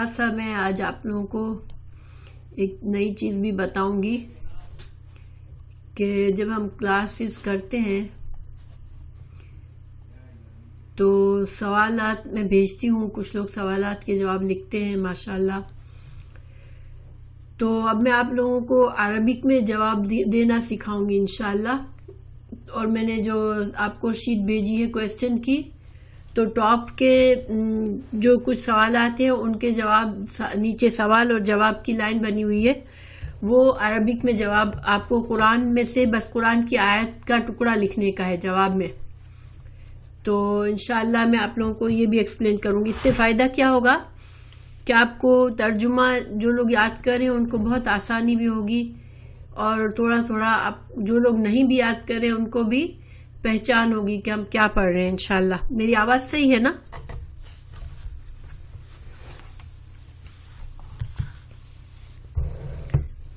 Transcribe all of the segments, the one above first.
تھوڑا سا میں آج آپ لوگوں کو ایک نئی چیز بھی بتاؤں گی کہ جب ہم کلاسز کرتے ہیں تو سوالات میں بھیجتی ہوں، کچھ لوگ سوالات کے جواب لکھتے ہیں ماشاءاللہ. تو اب میں آپ لوگوں کو عربک میں جواب دینا سکھاؤں گی انشاءاللہ. اور میں نے جو آپ کو شیٹ بھیجی ہے کویسچن کی، تو ٹاپ کے جو کچھ سوالات ہیں ان کے جواب، نیچے سوال اور جواب کی لائن بنی ہوئی ہے، وہ عربک میں جواب آپ کو قرآن میں سے بس قرآن کی آیت کا ٹکڑا لکھنے کا ہے جواب میں. تو انشاءاللہ میں آپ لوگوں کو یہ بھی ایکسپلین کروں گی. اس سے فائدہ کیا ہوگا کہ آپ کو ترجمہ جو لوگ یاد کر رہے ہیں ان کو بہت آسانی بھی ہوگی، اور تھوڑا تھوڑا آپ جو لوگ نہیں بھی یاد کر رہے ہیں ان کو بھی پہچان ہوگی کہ ہم کیا پڑھ رہے ہیں انشاءاللہ. میری آواز صحیح ہے نا؟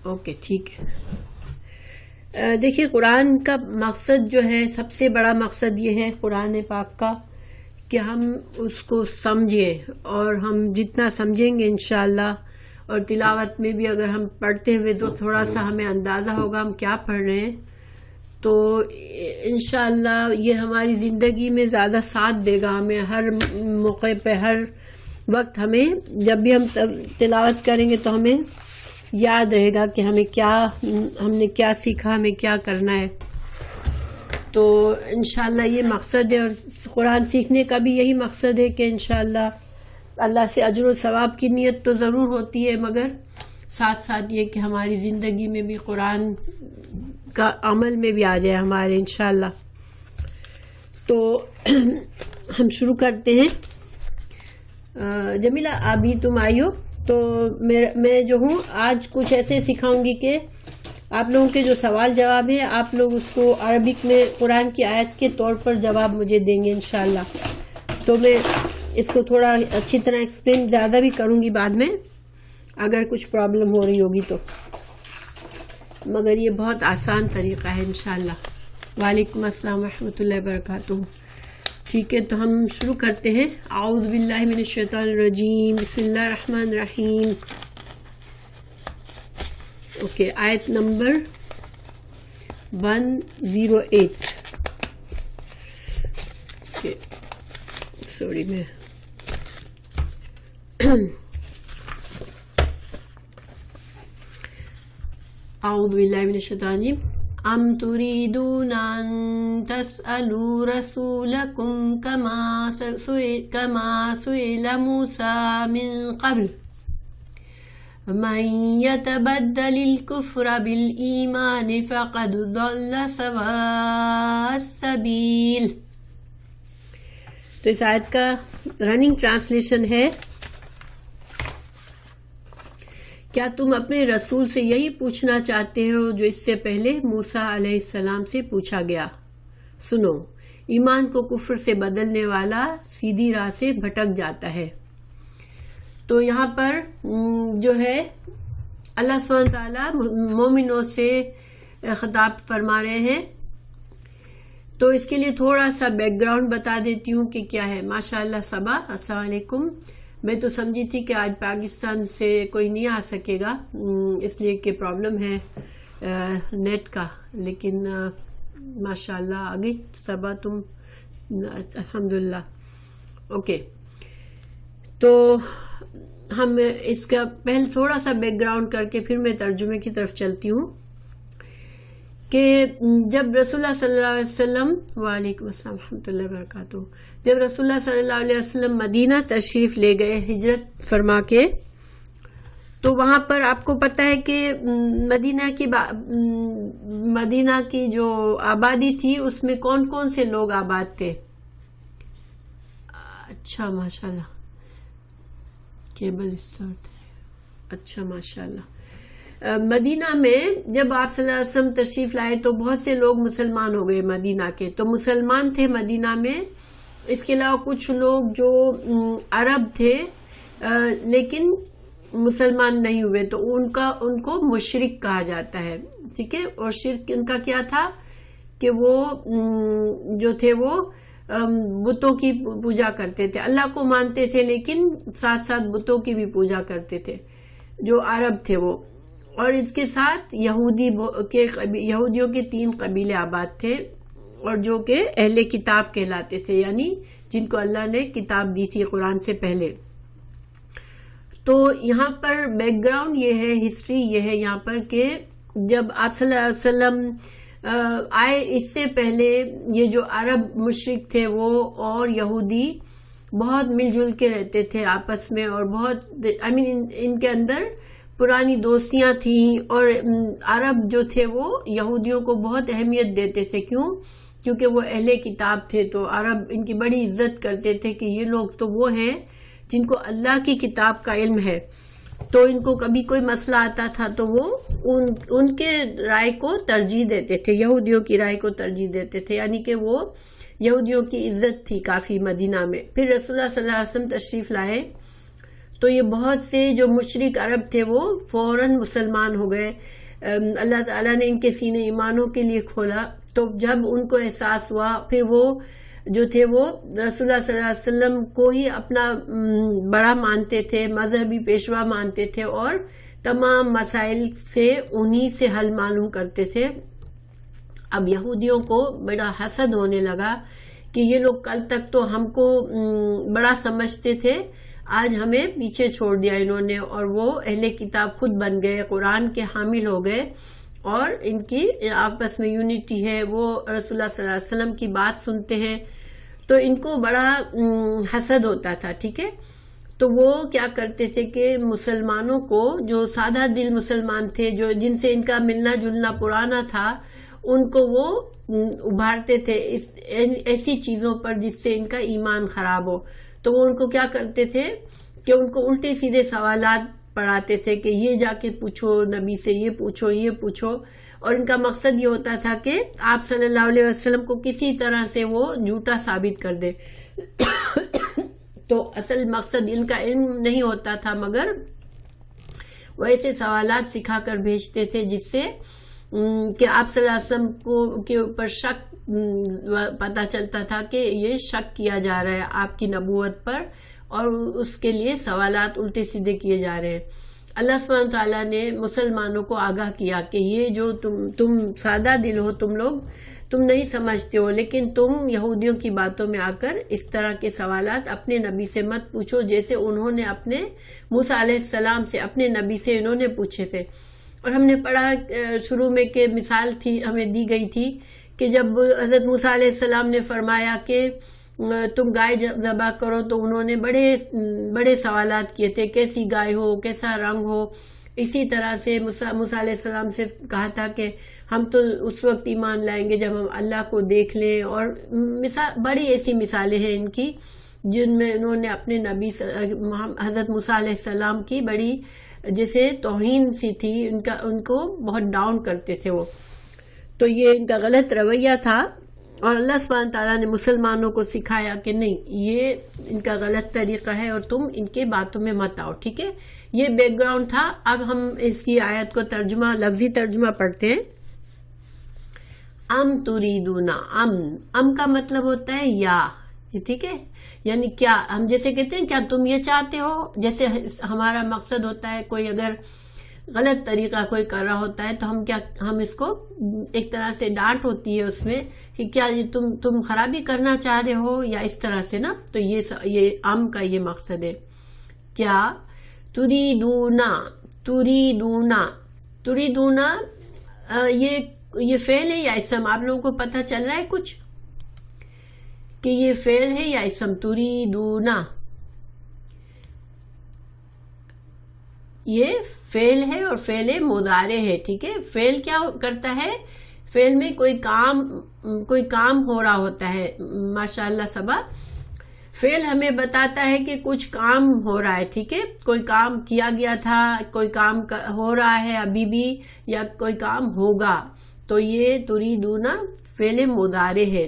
اوکے ٹھیک ہے. دیکھیے قرآن کا مقصد جو ہے، سب سے بڑا مقصد یہ ہے قرآن پاک کا کہ ہم اس کو سمجھیں، اور ہم جتنا سمجھیں گے انشاءاللہ، اور تلاوت میں بھی اگر ہم پڑھتے ہوئے تو تھوڑا سا ہمیں اندازہ ہوگا ہم کیا پڑھ رہے ہیں، تو انشاءاللہ یہ ہماری زندگی میں زیادہ ساتھ دے گا. ہمیں ہر موقع پہ، ہر وقت، ہمیں جب بھی ہم تلاوت کریں گے تو ہمیں یاد رہے گا کہ ہم نے کیا سیکھا، ہمیں کیا کرنا ہے. تو انشاءاللہ یہ مقصد ہے، اور قرآن سیکھنے کا بھی یہی مقصد ہے کہ انشاءاللہ اللہ سے اجر و ثواب کی نیت تو ضرور ہوتی ہے، مگر ساتھ ساتھ یہ کہ ہماری زندگی میں بھی قرآن کا عمل میں بھی آ جائے ہمارے انشاءاللہ. تو ہم شروع کرتے ہیں. جمیلہ ابھی تم آئی ہو، تو میں جو ہوں آج کچھ ایسے سکھاؤں گی کہ آپ لوگوں کے جو سوال جواب ہیں آپ لوگ اس کو عربک میں قرآن کی آیت کے طور پر جواب مجھے دیں گے انشاءاللہ. تو میں اس کو تھوڑا اچھی طرح ایکسپلین زیادہ بھی کروں گی بعد میں اگر کچھ پرابلم ہو رہی ہوگی تو، مگر یہ بہت آسان طریقہ ہے انشاءاللہ. وعلیکم السلام ورحمۃ اللہ وبرکاتہ. ٹھیک ہے، تو ہم شروع کرتے ہیں. اعوذ باللہ من الشیطان الرجیم، بسم اللہ الرحمن الرحیم. اوکے، آیت نمبر 108. سوری میں اعوذ باللہ من الشیطان الرجیم. ام تريدون ان تسألوا رسولكم كما سئل موسى من قبل من يتبدل الكفر بالإيمان فقد ضل سواء السبيل. تو اس آیت کا رننگ ٹرانسلیشن ہے، کیا تم اپنے رسول سے یہی پوچھنا چاہتے ہو جو اس سے پہلے موسیٰ علیہ السلام سے پوچھا گیا؟ سنو، ایمان کو کفر سے بدلنے والا سیدھی راہ سے بھٹک جاتا ہے. تو یہاں پر جو ہے اللہ سبحانہ تعالیٰ مومنوں سے خطاب فرما رہے ہیں. تو اس کے لیے تھوڑا سا بیک گراؤنڈ بتا دیتی ہوں کہ کیا ہے. ماشاءاللہ صبا، السلام علیکم. میں تو سمجھی تھی کہ آج پاکستان سے کوئی نہیں آ سکے گا، اس لیے کہ پرابلم ہے نیٹ کا، لیکن ماشاءاللہ آ گئی صبا تم، الحمدللہ. اوکے، تو ہم اس کا پہلے تھوڑا سا بیک گراؤنڈ کر کے پھر میں ترجمے کی طرف چلتی ہوں کہ جب رسول اللہ صلی اللہ علیہ وسلم، وعلیکم السلام ورحمۃ اللہ وبرکاتہ، جب رسول اللہ صلی اللہ علیہ وسلم مدینہ تشریف لے گئے ہجرت فرما کے، تو وہاں پر آپ کو پتہ ہے کہ مدینہ کی جو آبادی تھی اس میں کون کون سے لوگ آباد تھے؟ اچھا ماشاءاللہ، کیبل اسٹارٹ ہے، اچھا ماشاءاللہ. مدینہ میں جب آپ صلی اللہ علیہ وسلم تشریف لائے تو بہت سے لوگ مسلمان ہو گئے مدینہ کے. تو مسلمان تھے مدینہ میں، اس کے علاوہ کچھ لوگ جو عرب تھے لیکن مسلمان نہیں ہوئے، تو ان کو مشرک کہا جاتا ہے. ٹھیک ہے، اور شرک ان کا کیا تھا کہ وہ جو تھے وہ بتوں کی پوجا کرتے تھے. اللہ کو مانتے تھے لیکن ساتھ ساتھ بتوں کی بھی پوجا کرتے تھے جو عرب تھے وہ. اور اس کے ساتھ یہودیوں کے 3 قبیلے آباد تھے اور جو کہ اہل کتاب کہلاتے تھے، یعنی جن کو اللہ نے کتاب دی تھی قرآن سے پہلے. تو یہاں پر بیک گراؤنڈ یہ ہے، ہسٹری یہ ہے یہاں پر کہ جب آپ صلی اللہ علیہ وسلم آئے اس سے پہلے یہ جو عرب مشرک تھے وہ اور یہودی بہت مل جل کے رہتے تھے آپس میں، اور بہت ان کے اندر پرانی دوستیاں تھیں. اور عرب جو تھے وہ یہودیوں کو بہت اہمیت دیتے تھے. کیونکہ وہ اہل کتاب تھے، تو عرب ان کی بڑی عزت کرتے تھے کہ یہ لوگ تو وہ ہیں جن کو اللہ کی کتاب کا علم ہے. تو ان کو کبھی کوئی مسئلہ آتا تھا تو وہ ان کے رائے کو ترجیح دیتے تھے، یہودیوں کی رائے کو ترجیح دیتے تھے. یعنی کہ وہ یہودیوں کی عزت تھی کافی مدینہ میں. پھر رسول اللہ صلی اللہ علیہ وسلم تشریف لائے تو یہ بہت سے جو مشرک عرب تھے وہ فوراً مسلمان ہو گئے. اللہ تعالیٰ نے ان کے سینے ایمانوں کے لیے کھولا. تو جب ان کو احساس ہوا، پھر وہ جو تھے وہ رسول اللہ صلی اللہ علیہ وسلم کو ہی اپنا بڑا مانتے تھے، مذہبی پیشوا مانتے تھے، اور تمام مسائل سے انہی سے حل معلوم کرتے تھے. اب یہودیوں کو بڑا حسد ہونے لگا کہ یہ لوگ کل تک تو ہم کو بڑا سمجھتے تھے، آج ہمیں پیچھے چھوڑ دیا انہوں نے، اور وہ اہل کتاب خود بن گئے، قرآن کے حامل ہو گئے، اور ان کی آپس میں یونٹی ہے. وہ رسول اللہ صلی اللہ علیہ وسلم کی بات سنتے ہیں تو ان کو بڑا حسد ہوتا تھا. ٹھیک ہے، تو وہ کیا کرتے تھے کہ مسلمانوں کو، جو سادہ دل مسلمان تھے، جن سے ان کا ملنا جلنا پرانا تھا، ان کو وہ ابھارتے تھے ایسی چیزوں پر جس سے ان کا ایمان خراب ہو. تو وہ ان کو کیا کرتے تھے کہ ان کو الٹے سیدھے سوالات پڑھاتے تھے کہ یہ جا کے پوچھو نبی سے، یہ پوچھو یہ پوچھو. اور ان کا مقصد یہ ہوتا تھا کہ آپ صلی اللہ علیہ وسلم کو کسی طرح سے وہ جھوٹا ثابت کر دے. تو اصل مقصد ان کا علم نہیں ہوتا تھا، مگر وہ ایسے سوالات سکھا کر بھیجتے تھے جس سے کہ آپ صلی اللہ علیہ وسلم کے اوپر شک پتہ چلتا تھا کہ یہ شک کیا جا رہا ہے آپ کی نبوت پر، اور اس کے لیے سوالات الٹے سیدھے کیے جا رہے ہیں. اللہ سبحانہ تعالیٰ نے مسلمانوں کو آگاہ کیا کہ یہ جو تم سادہ دل ہو، تم نہیں سمجھتے ہو، لیکن تم یہودیوں کی باتوں میں آ کر اس طرح کے سوالات اپنے نبی سے مت پوچھو جیسے انہوں نے اپنے موسیٰ علیہ السلام سے، اپنے نبی سے انہوں نے پوچھے تھے. اور ہم نے پڑھا شروع میں کہ مثال تھی ہمیں دی گئی تھی کہ جب حضرت موسیٰ علیہ السلام نے فرمایا کہ تم گائے ذبح کرو، تو انہوں نے بڑے سوالات کیے تھے، کیسی گائے ہو، کیسا رنگ ہو. اسی طرح سے موسیٰ علیہ السلام سے کہا تھا کہ ہم تو اس وقت ایمان لائیں گے جب ہم اللہ کو دیکھ لیں. اور بڑی ایسی مثالیں ہیں ان کی جن میں انہوں نے اپنے نبی حضرت موسیٰ علیہ السلام کی بڑی جیسے توہین سی تھی، ان کو بہت ڈاؤن کرتے تھے وہ. تو یہ ان کا غلط رویہ تھا، اور اللہ سبحانہ تعالیٰ نے مسلمانوں کو سکھایا کہ نہیں، یہ ان کا غلط طریقہ ہے اور تم ان کے باتوں میں مت آؤ. ٹھیک ہے، یہ بیک گراؤنڈ تھا. اب ہم اس کی آیت کو لفظی ترجمہ پڑھتے ہیں. ام تریدون، ام کا مطلب ہوتا ہے یا. ٹھیک ہے، یعنی کیا، ہم جیسے کہتے ہیں کیا تم یہ چاہتے ہو، جیسے ہمارا مقصد ہوتا ہے کوئی اگر غلط طریقہ کوئی کر رہا ہوتا ہے تو ہم اس کو ایک طرح سے ڈانٹ ہوتی ہے اس میں کہ کیا یہ تم خرابی کرنا چاہ رہے ہو، یا اس طرح سے نا. تو یہ ام کا یہ مقصد ہے. کیا تریدونا یہ فعل ہے یا اسم؟ آپ لوگوں کو پتہ چل رہا ہے کچھ کہ یہ فعل ہے یا اسم؟ تریدونا یہ فعل ہے اور فعل مضارع ہے. ٹھیک ہے، فعل کیا کرتا ہے؟ فعل میں کوئی کام ہو رہا ہوتا ہے. ماشاءاللہ صبا، فعل ہمیں بتاتا ہے کہ کچھ کام ہو رہا ہے. ٹھیک ہے، کوئی کام کیا گیا تھا، کوئی کام ہو رہا ہے ابھی بھی، یا کوئی کام ہوگا. تو یہ تریدونا فعل مضارع ہے.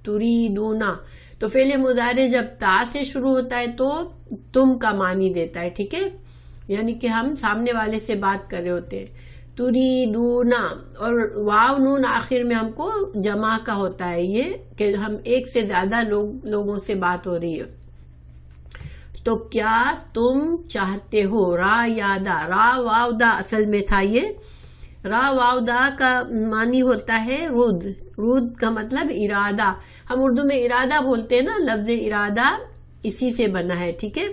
تریدونا تو فعل مضارع جب تا سے شروع ہوتا ہے تو تم کا معنی دیتا ہے. ٹھیک ہے، یعنی کہ ہم سامنے والے سے بات کر رہے ہوتے ہیں. تریدونا، اور واو نون آخر میں ہم کو جمع کا ہوتا ہے، یہ کہ ہم ایک سے زیادہ لوگوں سے بات ہو رہی ہے. تو کیا تم چاہتے ہو، را یادا، را واو دا اصل میں تھا، یہ را واو دا کا معنی ہوتا ہے رود. رود کا مطلب ارادہ، ہم اردو میں ارادہ بولتے ہیں نا، لفظ ارادہ اسی سے بنا ہے. ٹھیک ہے،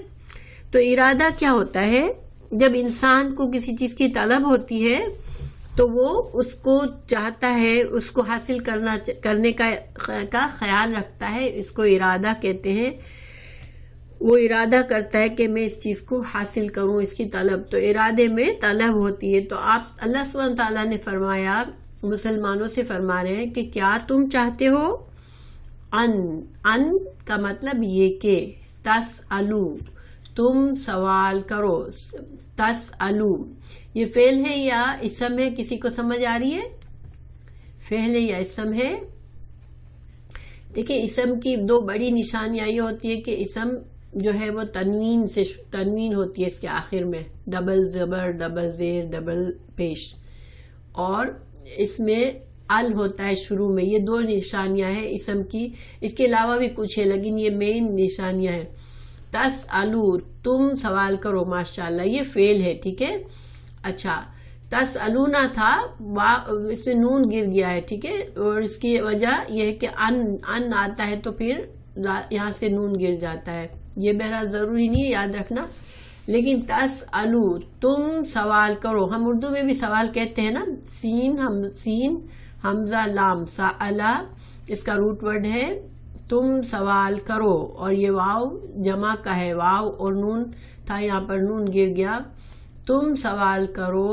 تو ارادہ کیا ہوتا ہے؟ جب انسان کو کسی چیز کی طلب ہوتی ہے تو وہ اس کو چاہتا ہے، اس کو حاصل کرنے کا خیال رکھتا ہے، اس کو ارادہ کہتے ہیں. وہ ارادہ کرتا ہے کہ میں اس چیز کو حاصل کروں، اس کی طلب. تو ارادے میں طلب ہوتی ہے. تو آپ اللہ سبحانہ تعالیٰ نے فرمایا، مسلمانوں سے فرما رہے ہیں کہ کیا تم چاہتے ہو، ان کا مطلب یہ کہ تسألو، تم سوال کرو. تسألو یہ فعل ہے یا اسم ہے؟ کسی کو سمجھ آ رہی ہے؟ فعل ہے یا اسم ہے؟ دیکھیں، اسم کی دو بڑی نشانیاں یہ ہوتی ہے کہ اسم جو ہے وہ تنوین ہوتی ہے اس کے آخر میں، ڈبل زبر، ڈبل زیر، ڈبل پیش، اور اس میں ال ہوتا ہے شروع میں. یہ دو نشانیاں ہیں اسم کی. اس کے علاوہ بھی کچھ ہے لیکن یہ مین نشانیاں ہیں. تسألو، تم سوال کرو، ماشاءاللہ یہ فعل ہے. ٹھیک ہے، اچھا تسألونا تھا، اس میں نون گر گیا ہے. ٹھیک ہے، اور اس کی وجہ یہ ہے کہ ان آتا ہے تو پھر یہاں سے نون گر جاتا ہے. یہ بہرحال ضروری نہیں ہے، یاد رکھنا. لیکن تسألو، تم سوال کرو. ہم اردو میں بھی سوال کہتے ہیں نا، سین حمزہ لام، سألا اس کا روٹ ورڈ ہے. تم سوال کرو، اور یہ واو جمع کا ہے، واو اور نون تھا، یہاں پر نون گر گیا. تم سوال کرو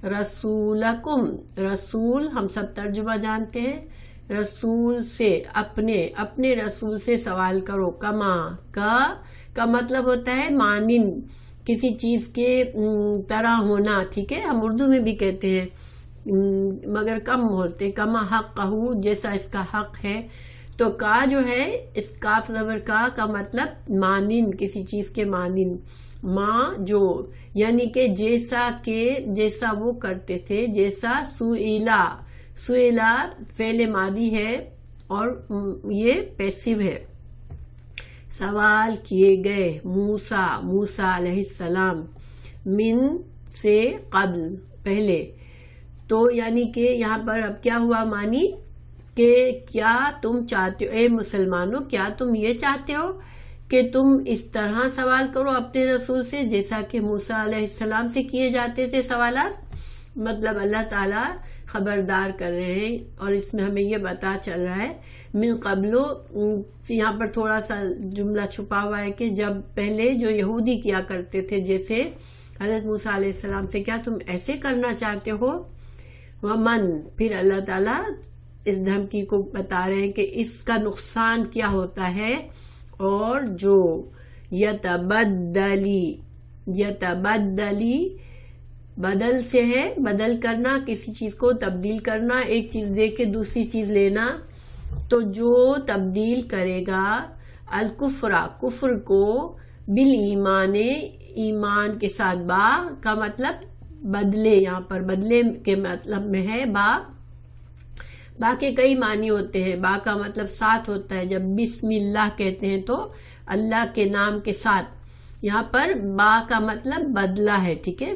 رسولکم، رسول ہم سب ترجمہ جانتے ہیں، رسول سے، اپنے رسول سے سوال کرو. کما کا مطلب ہوتا ہے مانند، کسی چیز کے طرح ہونا. ٹھیک ہے، ہم اردو میں بھی کہتے ہیں مگر کم بولتے ہیں، کما حق کہو، جیسا اس کا حق ہے. تو کا جو ہے، اس کاف زبر کا مطلب مانند، کسی چیز کے مانند. ماں جو، یعنی کہ جیسا وہ کرتے تھے، جیسا. سئیلا فعل ماضی ہے اور یہ پیسو ہے. سوال کیے گئے، موسیٰ علیہ السلام، من سے قبل، پہلے. تو یعنی کہ یہاں پر اب کیا ہوا معنی کہ کیا تم چاہتے ہو، اے مسلمانوں کیا تم یہ چاہتے ہو کہ تم اس طرح سوال کرو اپنے رسول سے جیسا کہ موسیٰ علیہ السلام سے کیے جاتے تھے سوالات. مطلب اللہ تعالیٰ خبردار کر رہے ہیں، اور اس میں ہمیں یہ پتا چل رہا ہے من قبلو، یہاں پر تھوڑا سا جملہ چھپا ہوا ہے کہ جب پہلے جو یہودی کیا کرتے تھے جیسے حضرت موسیٰ علیہ السلام سے، کیا تم ایسے کرنا چاہتے ہو. ومن، پھر اللہ تعالیٰ اس دھمکی کو بتا رہے ہیں کہ اس کا نقصان کیا ہوتا ہے. اور جو یتبدلی بدل سے ہے، بدل کرنا، کسی چیز کو تبدیل کرنا، ایک چیز دے کے دوسری چیز لینا. تو جو تبدیل کرے گا کفر کو بالایمان، ایمان کے ساتھ، با کا مطلب بدلے، یہاں پر بدلے کے مطلب میں ہے با کے کئی معنی ہوتے ہیں. با کا مطلب ساتھ ہوتا ہے، جب بسم اللہ کہتے ہیں تو اللہ کے نام کے ساتھ. یہاں پر با کا مطلب بدلہ ہے. ٹھیک ہے،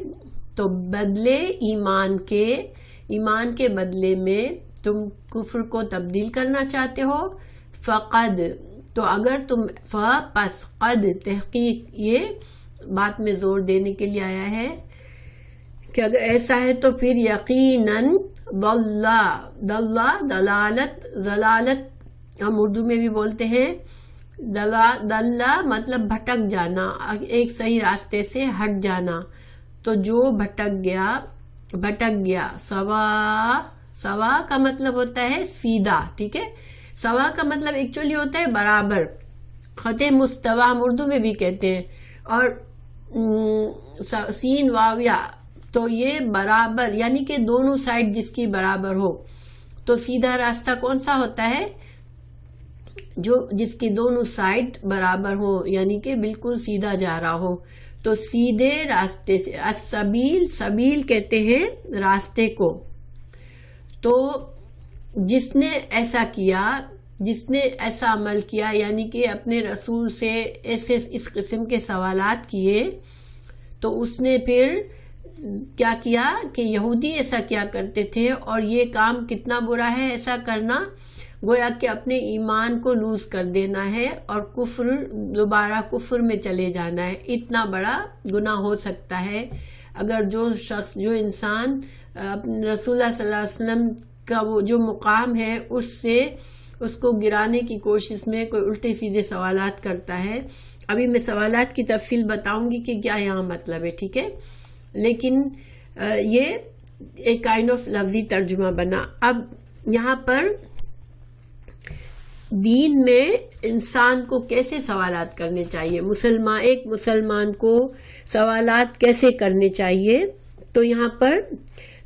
تو بدلے ایمان کے بدلے میں تم کفر کو تبدیل کرنا چاہتے ہو. فقد، تو اگر تم پس، قد تحقیق، یہ بات میں زور دینے کے لیے آیا ہے کہ اگر ایسا ہے تو پھر یقیناً ضلالت ہم اردو میں بھی بولتے ہیں. دلہ مطلب بھٹک جانا، ایک صحیح راستے سے ہٹ جانا. تو جو بھٹک گیا. سوا کا مطلب ہوتا ہے سیدھا. ٹھیک ہے، سوا کا مطلب ایکچولی ہوتا ہے برابر، خط مستوی ہم اردو میں بھی کہتے ہیں. اور سین واویا، تو یہ برابر، یعنی کہ دونوں سائڈ جس کی برابر ہو. تو سیدھا راستہ کون سا ہوتا ہے؟ جو جس کی دونوں سائڈ برابر ہو، یعنی کہ بالکل سیدھا جا رہا ہو. تو سیدھے راستے سے، السبیل، سبیل کہتے ہیں راستے کو. تو جس نے ایسا کیا، جس نے ایسا عمل کیا، یعنی کہ اپنے رسول سے ایسے اس قسم کے سوالات کیے، تو اس نے پھر کیا کیا کہ یہودی ایسا کیا کرتے تھے، اور یہ کام کتنا برا ہے ایسا کرنا، گویا کہ اپنے ایمان کو لوز کر دینا ہے اور دوبارہ کفر میں چلے جانا ہے. اتنا بڑا گناہ ہو سکتا ہے اگر جو شخص، جو انسان رسول اللہ صلی اللہ علیہ وسلم کا وہ جو مقام ہے اس کو گرانے کی کوشش میں کوئی الٹے سیدھے سوالات کرتا ہے. ابھی میں سوالات کی تفصیل بتاؤں گی کہ کیا یہاں مطلب ہے، ٹھیک ہے، لیکن یہ ایک کائنڈ آف لفظی ترجمہ بنا. اب یہاں پر دین میں انسان کو کیسے سوالات کرنے چاہیے، ایک مسلمان کو سوالات کیسے کرنے چاہیے، تو یہاں پر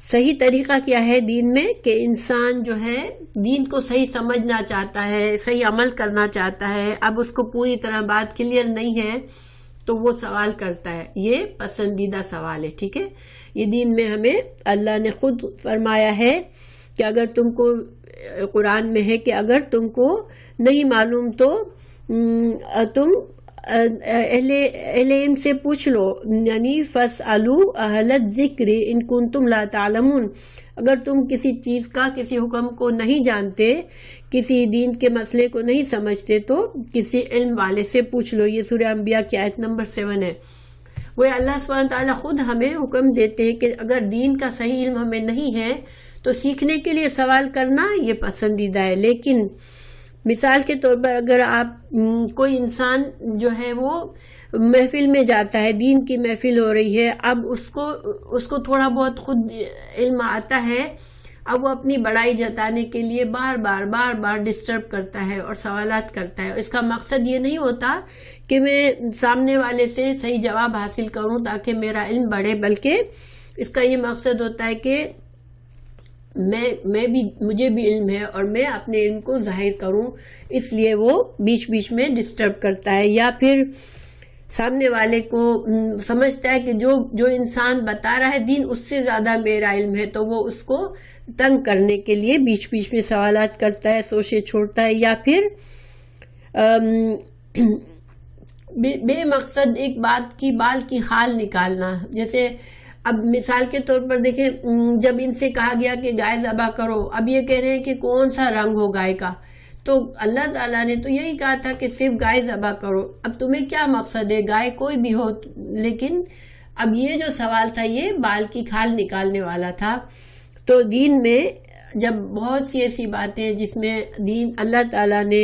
صحیح طریقہ کیا ہے دین میں کہ انسان جو ہے دین کو صحیح سمجھنا چاہتا ہے، صحیح عمل کرنا چاہتا ہے، اب اس کو پوری طرح بات کلیئر نہیں ہے تو وہ سوال کرتا ہے. یہ پسندیدہ سوال ہے، ٹھیک ہے. یہ دین میں ہمیں اللہ نے خود فرمایا ہے کہ اگر تم کو، قرآن میں ہے کہ اگر تم کو نہیں معلوم تو تم اہل علم سے پوچھ لو، یعنی فاسألوا اہل الذکر ان کنتم لا تعلمون. اگر تم کسی چیز کا، کسی حکم کو نہیں جانتے، کسی دین کے مسئلے کو نہیں سمجھتے تو کسی علم والے سے پوچھ لو. یہ سورہ انبیاء کی آیت نمبر 7 ہے. وہ اللہ سبحانہ تعالیٰ خود ہمیں حکم دیتے ہیں کہ اگر دین کا صحیح علم ہمیں نہیں ہے تو سیکھنے کے لیے سوال کرنا یہ پسندیدہ ہے. لیکن مثال کے طور پر اگر آپ کوئی انسان جو ہے وہ محفل میں جاتا ہے، دین کی محفل ہو رہی ہے، اب اس کو تھوڑا بہت خود علم آتا ہے، اب وہ اپنی بڑائی جتانے کے لیے بار بار ڈسٹرب کرتا ہے اور سوالات کرتا ہے. اور اس کا مقصد یہ نہیں ہوتا کہ میں سامنے والے سے صحیح جواب حاصل کروں تاکہ میرا علم بڑھے، بلکہ اس کا یہ مقصد ہوتا ہے کہ مجھے بھی علم ہے اور میں اپنے علم کو ظاہر کروں، اس لیے وہ بیچ میں ڈسٹرب کرتا ہے. یا پھر سامنے والے کو سمجھتا ہے کہ جو انسان بتا رہا ہے دین اس سے زیادہ میرا علم ہے، تو وہ اس کو تنگ کرنے کے لیے بیچ میں سوالات کرتا ہے، سوچے چھوڑتا ہے. یا پھر بے مقصد ایک بات کی بال کی خال نکالنا. جیسے اب مثال کے طور پر دیکھیں، جب ان سے کہا گیا کہ گائے ذبح کرو، اب یہ کہہ رہے ہیں کہ کون سا رنگ ہو گائے کا، تو اللہ تعالیٰ نے تو یہی کہا تھا کہ صرف گائے ذبح کرو. اب تمہیں کیا مقصد ہے، گائے کوئی بھی ہو، لیکن اب یہ جو سوال تھا یہ بال کی کھال نکالنے والا تھا. تو دین میں جب بہت سی ایسی باتیں جس میں دین اللہ تعالیٰ نے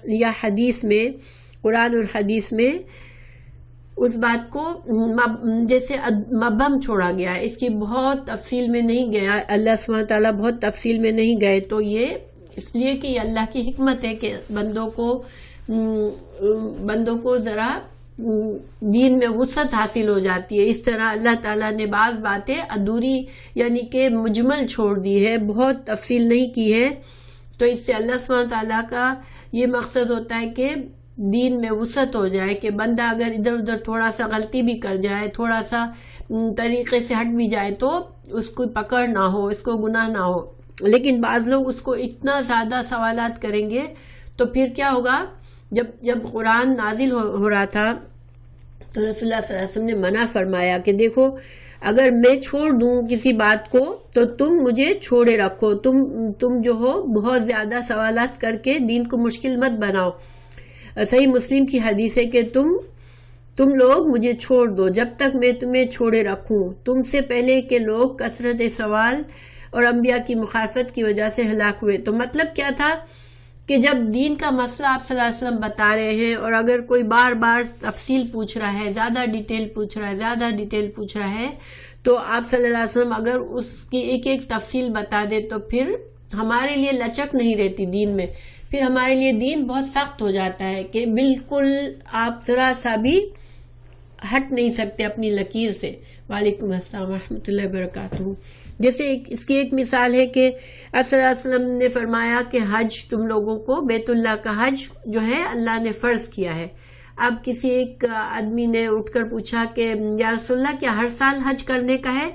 یا حدیث میں، قرآن اور حدیث میں اس بات کو جیسے مبہم چھوڑا گیا ہے، اس کی بہت تفصیل میں نہیں گیا، اللہ سبحانہ تعالیٰ بہت تفصیل میں نہیں گئے، تو یہ اس لیے کہ یہ اللہ کی حکمت ہے کہ بندوں کو ذرا دین میں وسعت حاصل ہو جاتی ہے. اس طرح اللہ تعالیٰ نے بعض باتیں ادھوری یعنی کہ مجمل چھوڑ دی ہے، بہت تفصیل نہیں کی ہے. تو اس سے اللہ سبحانہ تعالیٰ کا یہ مقصد ہوتا ہے کہ دین میں وسعت ہو جائے، کہ بندہ اگر ادھر ادھر تھوڑا سا غلطی بھی کر جائے، تھوڑا سا طریقے سے ہٹ بھی جائے تو اس کو پکڑ نہ ہو، اس کو گناہ نہ ہو. لیکن بعض لوگ اس کو اتنا زیادہ سوالات کریں گے تو پھر کیا ہوگا. جب قرآن نازل ہو رہا تھا تو رسول اللہ صلی اللہ علیہ وسلم نے منع فرمایا کہ دیکھو اگر میں چھوڑ دوں کسی بات کو تو تم مجھے چھوڑے رکھو، تم جو ہو بہت زیادہ سوالات کر کے دین کو مشکل مت بناؤ. صحیح مسلم کی حدیث ہے کہ تم لوگ مجھے چھوڑ دو جب تک میں تمہیں چھوڑے رکھوں. تم سے پہلے کے لوگ کثرت سوال اور انبیاء کی مخالفت کی وجہ سے ہلاک ہوئے. تو مطلب کیا تھا کہ جب دین کا مسئلہ آپ صلی اللہ علیہ وسلم بتا رہے ہیں اور اگر کوئی بار بار تفصیل پوچھ رہا ہے، زیادہ ڈیٹیل پوچھ رہا ہے تو آپ صلی اللہ علیہ وسلم اگر اس کی ایک ایک تفصیل بتا دے تو پھر ہمارے لیے لچک نہیں رہتی دین میں، پھر ہمارے لیے دین بہت سخت ہو جاتا ہے کہ بالکل آپ ذرا سا بھی ہٹ نہیں سکتے اپنی لکیر سے. وعلیکم السلام ورحمۃ اللہ وبرکاتہ. جیسے اس کی ایک مثال ہے کہ آپ صلی اللہ علیہ وسلم نے فرمایا کہ حج تم لوگوں کو، بیت اللہ کا حج جو ہے اللہ نے فرض کیا ہے. اب کسی ایک آدمی نے اٹھ کر پوچھا کہ یا رسول اللہ کیا ہر سال حج کرنے کا ہے؟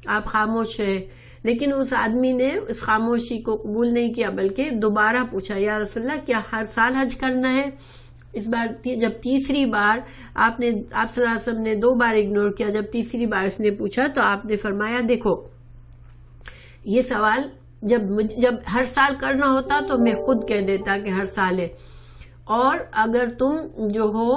آپ خاموش رہے، لیکن اس آدمی نے اس خاموشی کو قبول نہیں کیا بلکہ دوبارہ پوچھا یا رسول اللہ کیا ہر سال حج کرنا ہے؟ اس بار جب تیسری بار آپ صلی اللہ علیہ وسلم نے 2 بار اگنور کیا، جب تیسری بار اس نے پوچھا تو آپ نے فرمایا دیکھو یہ سوال جب ہر سال کرنا ہوتا تو میں خود کہہ دیتا کہ ہر سال ہے، اور اگر تم جو ہو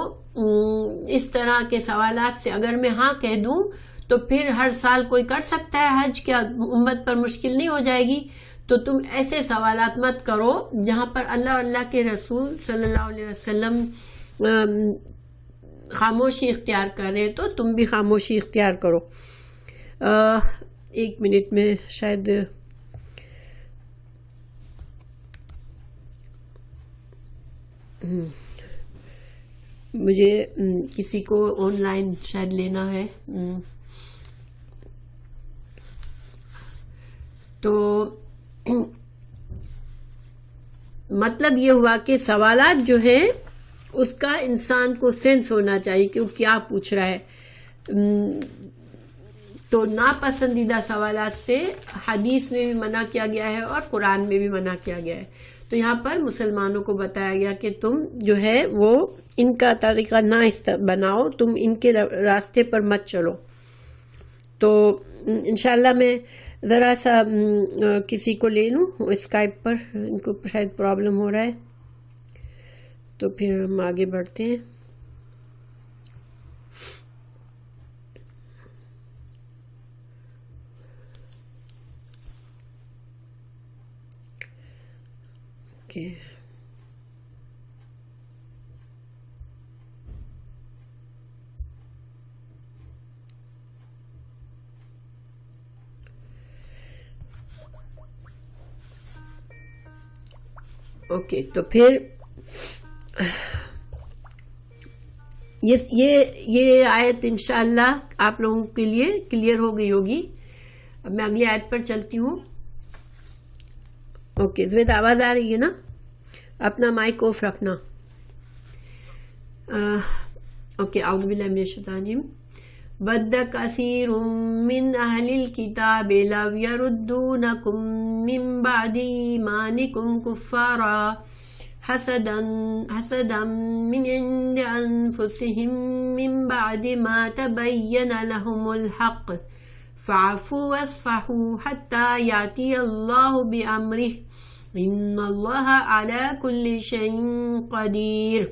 اس طرح کے سوالات سے اگر میں ہاں کہہ دوں تو پھر ہر سال کوئی کر سکتا ہے حج، کیا امت پر مشکل نہیں ہو جائے گی؟ تو تم ایسے سوالات مت کرو جہاں پر اللہ کے رسول صلی اللہ علیہ وسلم خاموشی اختیار کر رہے، تو تم بھی خاموشی اختیار کرو۔ 1 منٹ میں شاید مجھے کسی کو آن لائن شاید لینا ہے، تو مطلب یہ ہوا کہ سوالات جو ہیں اس کا انسان کو سینس ہونا چاہیے کہ وہ کیا پوچھ رہا ہے۔ تو ناپسندیدہ سوالات سے حدیث میں بھی منع کیا گیا ہے اور قرآن میں بھی منع کیا گیا ہے۔ تو یہاں پر مسلمانوں کو بتایا گیا کہ تم جو ہے وہ ان کا طریقہ نہ بناؤ، تم ان کے راستے پر مت چلو۔ تو انشاءاللہ میں ذرا سا کسی کو لے لوں اسکائپ پر، ان کو شاید پرابلم ہو رہا ہے، تو پھر ہم آگے بڑھتے ہیں۔ اوکے، تو پھر یہ آیت انشاءاللہ آپ لوگوں کے لیے کلیئر ہو گئی ہوگی۔ اب میں اگلی آیت پر چلتی ہوں۔ اوکے زبید، آواز آ رہی ہے نا؟ اپنا مائک آف رکھنا۔ اوکے، اعوذ باللہ من الشیطان الرجیم۔ وَدَّ كَثِيرٌ مِّنْ أَهْلِ الْكِتَابِ لَوْ يَرُدُّونَكُم مِّن بَعْدِ إِيمَانِكُمْ كُفَّارًا حَسَدًا مِّنْ عِندِ أَنفُسِهِم مِّن بَعْدِ مَا تَبَيَّنَ لَهُمُ الْحَقُّ فَاعْفُوا وَاصْفَحُوا حَتَّى يَأْتِيَ اللَّهُ بِأَمْرِهِ إِنَّ اللَّهَ عَلَى كُلِّ شَيْءٍ قَدِيرٌ۔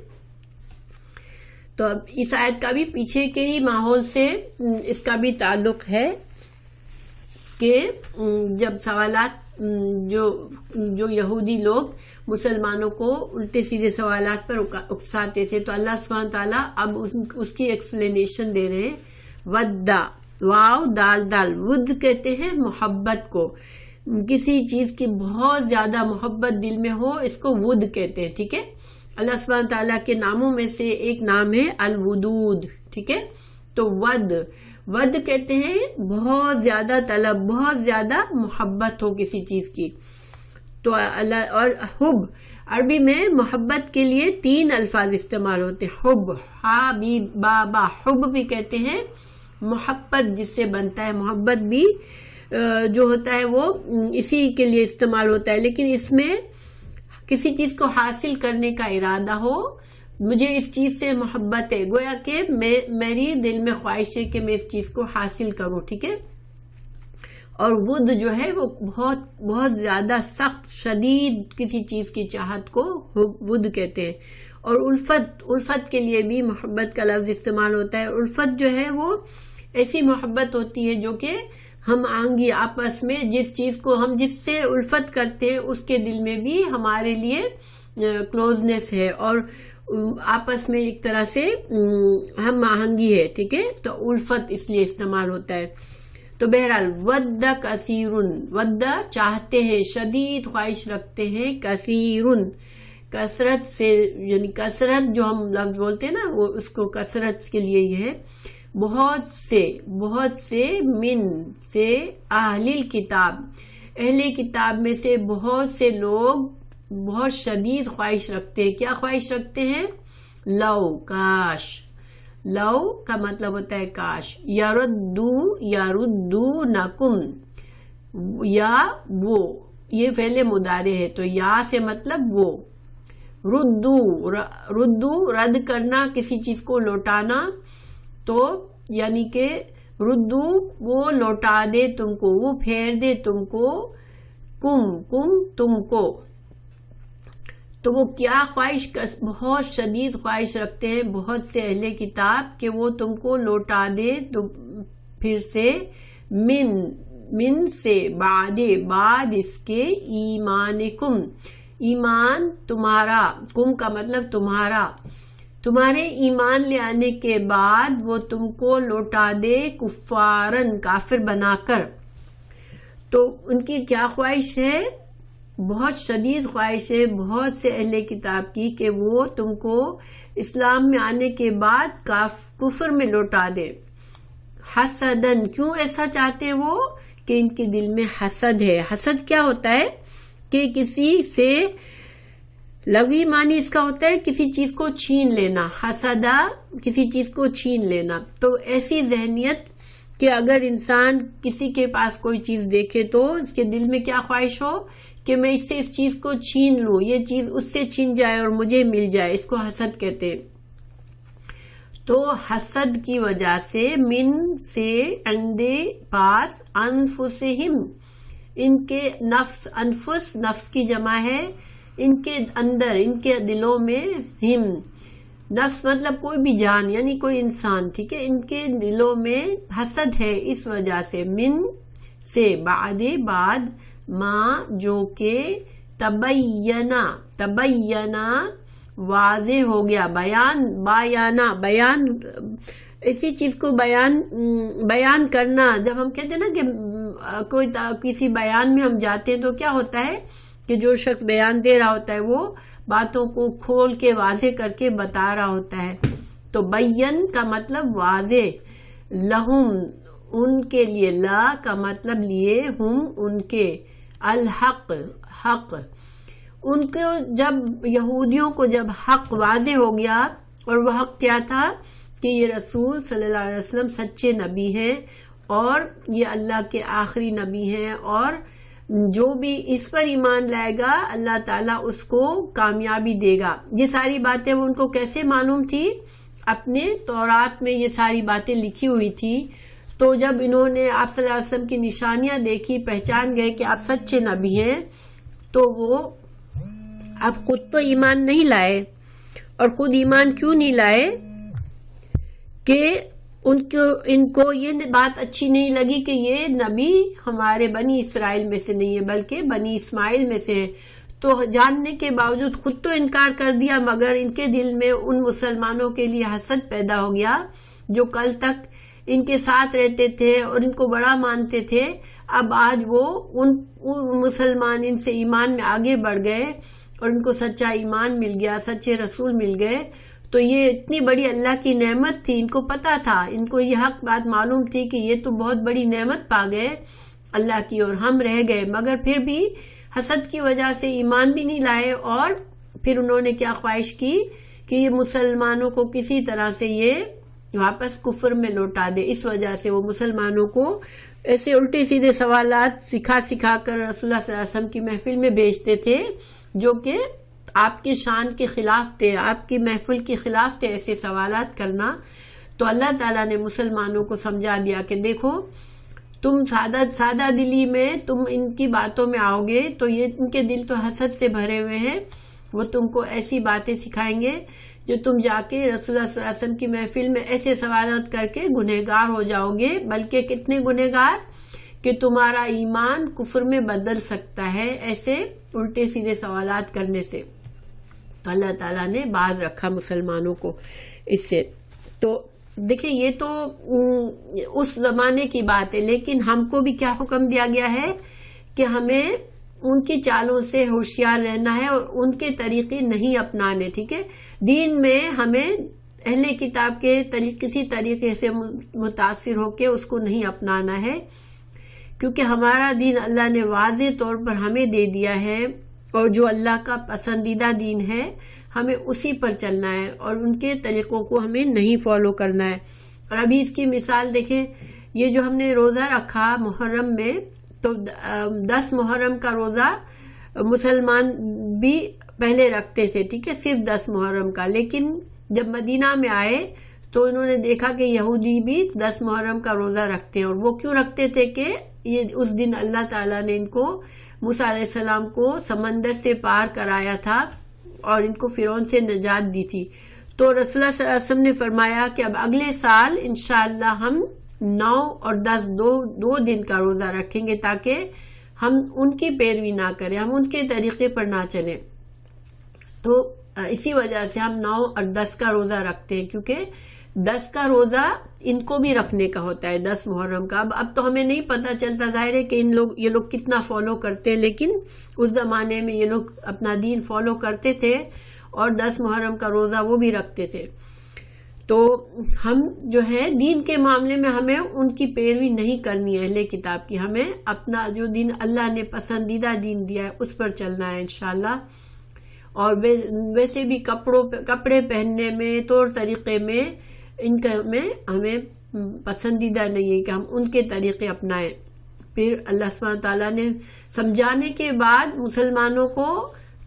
تو اب اس آیت کا بھی پیچھے کے ہی ماحول سے اس کا بھی تعلق ہے کہ جب سوالات جو یہودی لوگ مسلمانوں کو الٹے سیدھے سوالات پر اکساتے تھے، تو اللہ سبحانہ تعالیٰ اب اس کی ایکسپلینیشن دے رہے ہیں۔ ودا، واو دال دال، ود کہتے ہیں محبت کو، کسی چیز کی بہت زیادہ محبت دل میں ہو اس کو ود کہتے ہیں، ٹھیک ہے؟ اللہ سبحانہ تعالیٰ کے ناموں میں سے ایک نام ہے الودود، ٹھیک ہے؟ تو ود کہتے ہیں بہت زیادہ طلب، بہت زیادہ محبت ہو کسی چیز کی۔ تو اللہ، اور حب، عربی میں محبت کے لیے 3 الفاظ استعمال ہوتے ہیں، حب، ہا بی با با، حب بھی کہتے ہیں محبت جس سے بنتا ہے، محبت بھی جو ہوتا ہے وہ اسی کے لیے استعمال ہوتا ہے، لیکن اس میں کسی چیز کو حاصل کرنے کا ارادہ ہو، مجھے اس چیز سے محبت ہے، گویا کہ میری دل میں خواہش ہے کہ میں اس چیز کو حاصل کروں، ٹھیک ہے؟ اور ود جو ہے وہ بہت بہت زیادہ سخت شدید کسی چیز کی چاہت کو ود کہتے ہیں۔ اور الفت کے لیے بھی محبت کا لفظ استعمال ہوتا ہے۔ الفت جو ہے وہ ایسی محبت ہوتی ہے جو کہ ہم آہنگی آپس میں جس چیز کو ہم جس سے الفت کرتے ہیں اس کے دل میں بھی ہمارے لیے کلوزنس ہے اور آپس میں ایک طرح سے ہم آہنگی ہے، ٹھیک ہے؟ تو الفت اس لیے استعمال ہوتا ہے۔ تو بہرحال ود کثیرن، ود چاہتے ہیں، شدید خواہش رکھتے ہیں، کثیرن کثرت سے، یعنی کثرت جو ہم لفظ بولتے ہیں نا وہ اس کو کثرت کے لیے یہ ہے، بہت سے من سے، اہل الکتاب، اہل کتاب میں سے بہت سے لوگ بہت شدید خواہش رکھتے ہیں۔ کیا خواہش رکھتے ہیں؟ لو کاش، لو کا مطلب ہوتا ہے کاش، یردونکم، یا وہ، یہ فعل مضارع ہے تو یا سے مطلب وہ، ردو رد کرنا، کسی چیز کو لوٹانا، تو یعنی کہ ردو وہ لوٹا دے تم کو، وہ پھیر دے تم کو، کم تم کو، تو وہ کیا خواہش، بہت شدید خواہش رکھتے ہیں بہت سے اہل کتاب کہ وہ تم کو لوٹا دے پھر سے، من سے، بعد اس کے، ایمانکم، ایمان تمہارا، کم کا مطلب تمہارا، تمہارے ایمان لے آنے کے بعد وہ تم کو لوٹا دے کفارن، کافر بنا کر۔ تو ان کی کیا خواہش ہے؟ بہت شدید خواہش ہے بہت سے اہل کتاب کی کہ وہ تم کو اسلام میں آنے کے بعد کفر میں لوٹا دے۔ حسدن، کیوں ایسا چاہتے ہیں وہ؟ کہ ان کے دل میں حسد ہے۔ حسد کیا ہوتا ہے؟ کہ کسی سے، لغوی معنی اس کا ہوتا ہے کسی چیز کو چھین لینا، حسدہ کسی چیز کو چھین لینا۔ تو ایسی ذہنیت کہ اگر انسان کسی کے پاس کوئی چیز دیکھے تو اس کے دل میں کیا خواہش ہو کہ میں اس سے اس چیز کو چھین لوں، یہ چیز اس سے چھین جائے اور مجھے مل جائے، اس کو حسد کہتے ہیں۔ تو حسد کی وجہ سے، من سے، عندے پاس، انفسہم ان کے نفس، انفس نفس کی جمع ہے، ان کے اندر، ان کے دلوں میں، ہم نفس مطلب کوئی بھی جان یعنی کوئی انسان، ٹھیک ہے، ان کے دلوں میں حسد ہے اس وجہ سے، من سے، بعد ما جو کہ، تبینہ واضح ہو گیا، بیان اسی چیز کو بیان کرنا۔ جب ہم کہتے ہیں نا کہ کوئی کسی بیان میں ہم جاتے ہیں تو کیا ہوتا ہے کہ جو شخص بیان دے رہا ہوتا ہے وہ باتوں کو کھول کے واضح کر کے بتا رہا ہوتا ہے۔ تو بین کا مطلب واضح، لہم ان کے لیے، لا کا مطلب لیے، ہم ان کے، الحق حق، ان کو جب یہودیوں کو جب حق واضح ہو گیا، اور وہ حق کیا تھا کہ یہ رسول صلی اللہ علیہ وسلم سچے نبی ہیں اور یہ اللہ کے آخری نبی ہیں، اور جو بھی اس پر ایمان لائے گا اللہ تعالیٰ اس کو کامیابی دے گا۔ یہ ساری باتیں وہ ان کو کیسے معلوم تھی؟ اپنے تورات میں یہ ساری باتیں لکھی ہوئی تھی۔ تو جب انہوں نے آپ صلی اللہ علیہ وسلم کی نشانیاں دیکھی، پہچان گئے کہ آپ سچے نبی ہیں، تو وہ اب خود تو ایمان نہیں لائے، اور خود ایمان کیوں نہیں لائے؟ کہ ان کو یہ بات اچھی نہیں لگی کہ یہ نبی ہمارے بنی اسرائیل میں سے نہیں ہے بلکہ بنی اسماعیل میں سے ہے۔ تو جاننے کے باوجود خود تو انکار کر دیا، مگر ان کے دل میں ان مسلمانوں کے لیے حسد پیدا ہو گیا جو کل تک ان کے ساتھ رہتے تھے اور ان کو بڑا مانتے تھے۔ اب آج وہ ان مسلمان ان سے ایمان میں آگے بڑھ گئے اور ان کو سچا ایمان مل گیا، سچے رسول مل گئے۔ تو یہ اتنی بڑی اللہ کی نعمت تھی، ان کو پتا تھا، ان کو یہ حق بات معلوم تھی کہ یہ تو بہت بڑی نعمت پا گئے اللہ کی اور ہم رہ گئے، مگر پھر بھی حسد کی وجہ سے ایمان بھی نہیں لائے، اور پھر انہوں نے کیا خواہش کی کہ یہ مسلمانوں کو کسی طرح سے یہ واپس کفر میں لوٹا دے۔ اس وجہ سے وہ مسلمانوں کو ایسے الٹے سیدھے سوالات سکھا کر رسول اللہ صلی اللہ علیہ وسلم کی محفل میں بھیجتے تھے جو کہ آپ کے شان کے خلاف تھے، آپ کی محفل کے خلاف تھے ایسے سوالات کرنا۔ تو اللہ تعالیٰ نے مسلمانوں کو سمجھا دیا کہ دیکھو تم سادہ دلی میں تم ان کی باتوں میں آؤ گے تو یہ ان کے دل تو حسد سے بھرے ہوئے ہیں، وہ تم کو ایسی باتیں سکھائیں گے جو تم جا کے رسول اللہ صلی اللہ علیہ وسلم کی محفل میں ایسے سوالات کر کے گنہگار ہو جاؤ گے، بلکہ کتنے گنہگار کہ تمہارا ایمان کفر میں بدل سکتا ہے ایسے الٹے سیدھے سوالات کرنے سے۔ تو اللہ تعالیٰ نے باز رکھا مسلمانوں کو اس سے۔ تو دیکھیں یہ تو اس زمانے کی بات ہے، لیکن ہم کو بھی کیا حکم دیا گیا ہے کہ ہمیں ان کی چالوں سے ہوشیار رہنا ہے اور ان کے طریقے نہیں اپنانے، ٹھیک ہے۔ دین میں ہمیں اہل کتاب کے کسی طریقے سے متاثر ہو کے اس کو نہیں اپنانا ہے، کیونکہ ہمارا دین اللہ نے واضح طور پر ہمیں دے دیا ہے اور جو اللہ کا پسندیدہ دین ہے ہمیں اسی پر چلنا ہے اور ان کے طریقوں کو ہمیں نہیں فالو کرنا ہے. اور ابھی اس کی مثال دیکھیں، یہ جو ہم نے روزہ رکھا محرم میں، تو 10 محرم کا روزہ مسلمان بھی پہلے رکھتے تھے، ٹھیک ہے، صرف 10 محرم کا. لیکن جب مدینہ میں آئے تو انہوں نے دیکھا کہ یہودی بھی 10 محرم کا روزہ رکھتے ہیں. اور وہ کیوں رکھتے تھے کہ یہ اس دن اللہ تعالیٰ نے ان کو، موسیٰ علیہ السلام کو سمندر سے پار کرایا تھا اور ان کو فرعون سے نجات دی تھی. تو رسول اللہ صلی اللہ علیہ وسلم نے فرمایا کہ اب اگلے سال انشاءاللہ ہم 9 اور 10 دو دن کا روزہ رکھیں گے تاکہ ہم ان کی پیروی نہ کریں، ہم ان کے طریقے پر نہ چلیں. تو اسی وجہ سے ہم 9 اور 10 کا روزہ رکھتے ہیں، کیونکہ 10 کا روزہ ان کو بھی رکھنے کا ہوتا ہے، 10 محرم کا. اب تو ہمیں نہیں پتہ چلتا، ظاہر ہے کہ یہ لوگ کتنا فالو کرتے ہیں، لیکن اس زمانے میں یہ لوگ اپنا دین فالو کرتے تھے اور 10 محرم کا روزہ وہ بھی رکھتے تھے. تو ہم جو ہے دین کے معاملے میں ہمیں ان کی پیروی نہیں کرنی ہے اہل کتاب کی، ہمیں اپنا جو دین اللہ نے پسندیدہ دین دیا ہے اس پر چلنا ہے انشاءاللہ. اور ویسے بھی کپڑے پہننے میں، طور طریقے میں ان کا ہمیں پسندیدہ نہیں ہے کہ ہم ان کے طریقے اپنائیں. پھر اللہ سبحانہ تعالیٰ نے سمجھانے کے بعد مسلمانوں کو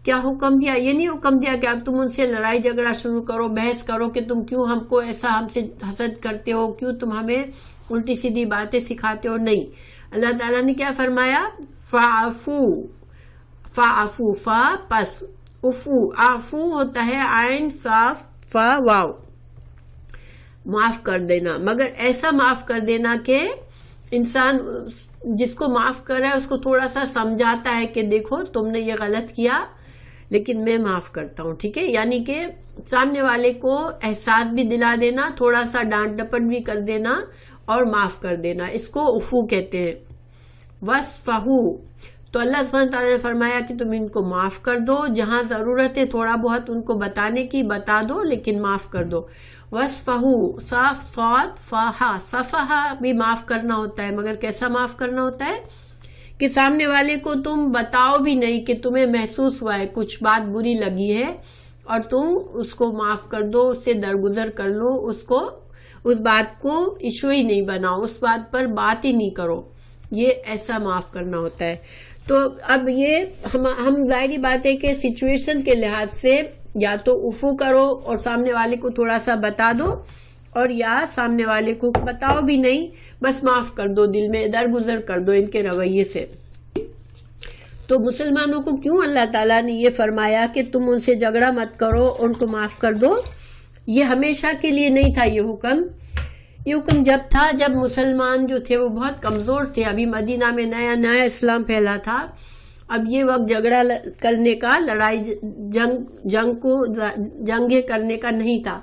کیا حکم دیا؟ یہ نہیں حکم دیا کہ اب تم ان سے لڑائی جھگڑا شروع کرو، بحث کرو کہ تم کیوں ہم کو ایسا ہم سے حسد کرتے ہو، کیوں تم ہمیں الٹی سیدھی باتیں سکھاتے ہو. نہیں، اللہ تعالیٰ نے کیا فرمایا؟ فَعَفُو فا پس، افو آفو ہوتا ہے عین صاف فا واو، معاف کر دینا. مگر ایسا معاف کر دینا کہ انسان جس کو معاف کر رہا ہے اس کو تھوڑا سا سمجھاتا ہے کہ دیکھو تم نے یہ غلط کیا لیکن میں معاف کرتا ہوں، ٹھیک ہے. یعنی کہ سامنے والے کو احساس بھی دلا دینا، تھوڑا سا ڈانٹ ڈپٹ بھی کر دینا اور معاف کر دینا، اس کو عفو کہتے ہیں. وَاصْفَحُوا، تو اللہ سبحانہ تعالیٰ نے فرمایا کہ تم ان کو معاف کر دو، جہاں ضرورت ہے تھوڑا بہت ان کو بتانے کی بتا دو لیکن معاف کر دو. وَاصْفَحُوا، صاف صاد فاہا، صفحہ بھی معاف کرنا ہوتا ہے، مگر کیسا معاف کرنا ہوتا ہے کہ سامنے والے کو تم بتاؤ بھی نہیں کہ تمہیں محسوس ہوا ہے کچھ بات بری لگی ہے اور تم اس کو معاف کر دو، اس سے درگزر کر لو، اس بات کو ایشو ہی نہیں بناؤ، اس بات پر بات ہی نہیں کرو. یہ ایسا معاف کرنا ہوتا ہے. تو اب یہ ہم ظاہری بات ہے کہ سچویشن کے لحاظ سے یا تو عفو کرو اور سامنے والے کو تھوڑا سا بتا دو، اور یا سامنے والے کو بتاؤ بھی نہیں، بس معاف کر دو، دل میں درگزر کر دو ان کے رویے سے. تو مسلمانوں کو کیوں اللہ تعالیٰ نے یہ فرمایا کہ تم ان سے جھگڑا مت کرو، ان کو معاف کر دو؟ یہ ہمیشہ کے لیے نہیں تھا یہ حکم جب تھا جب مسلمان جو تھے وہ بہت کمزور تھے، ابھی مدینہ میں نیا اسلام پھیلا تھا. اب یہ وقت جھگڑا کرنے کا، لڑائی جنگیں کرنے کا نہیں تھا.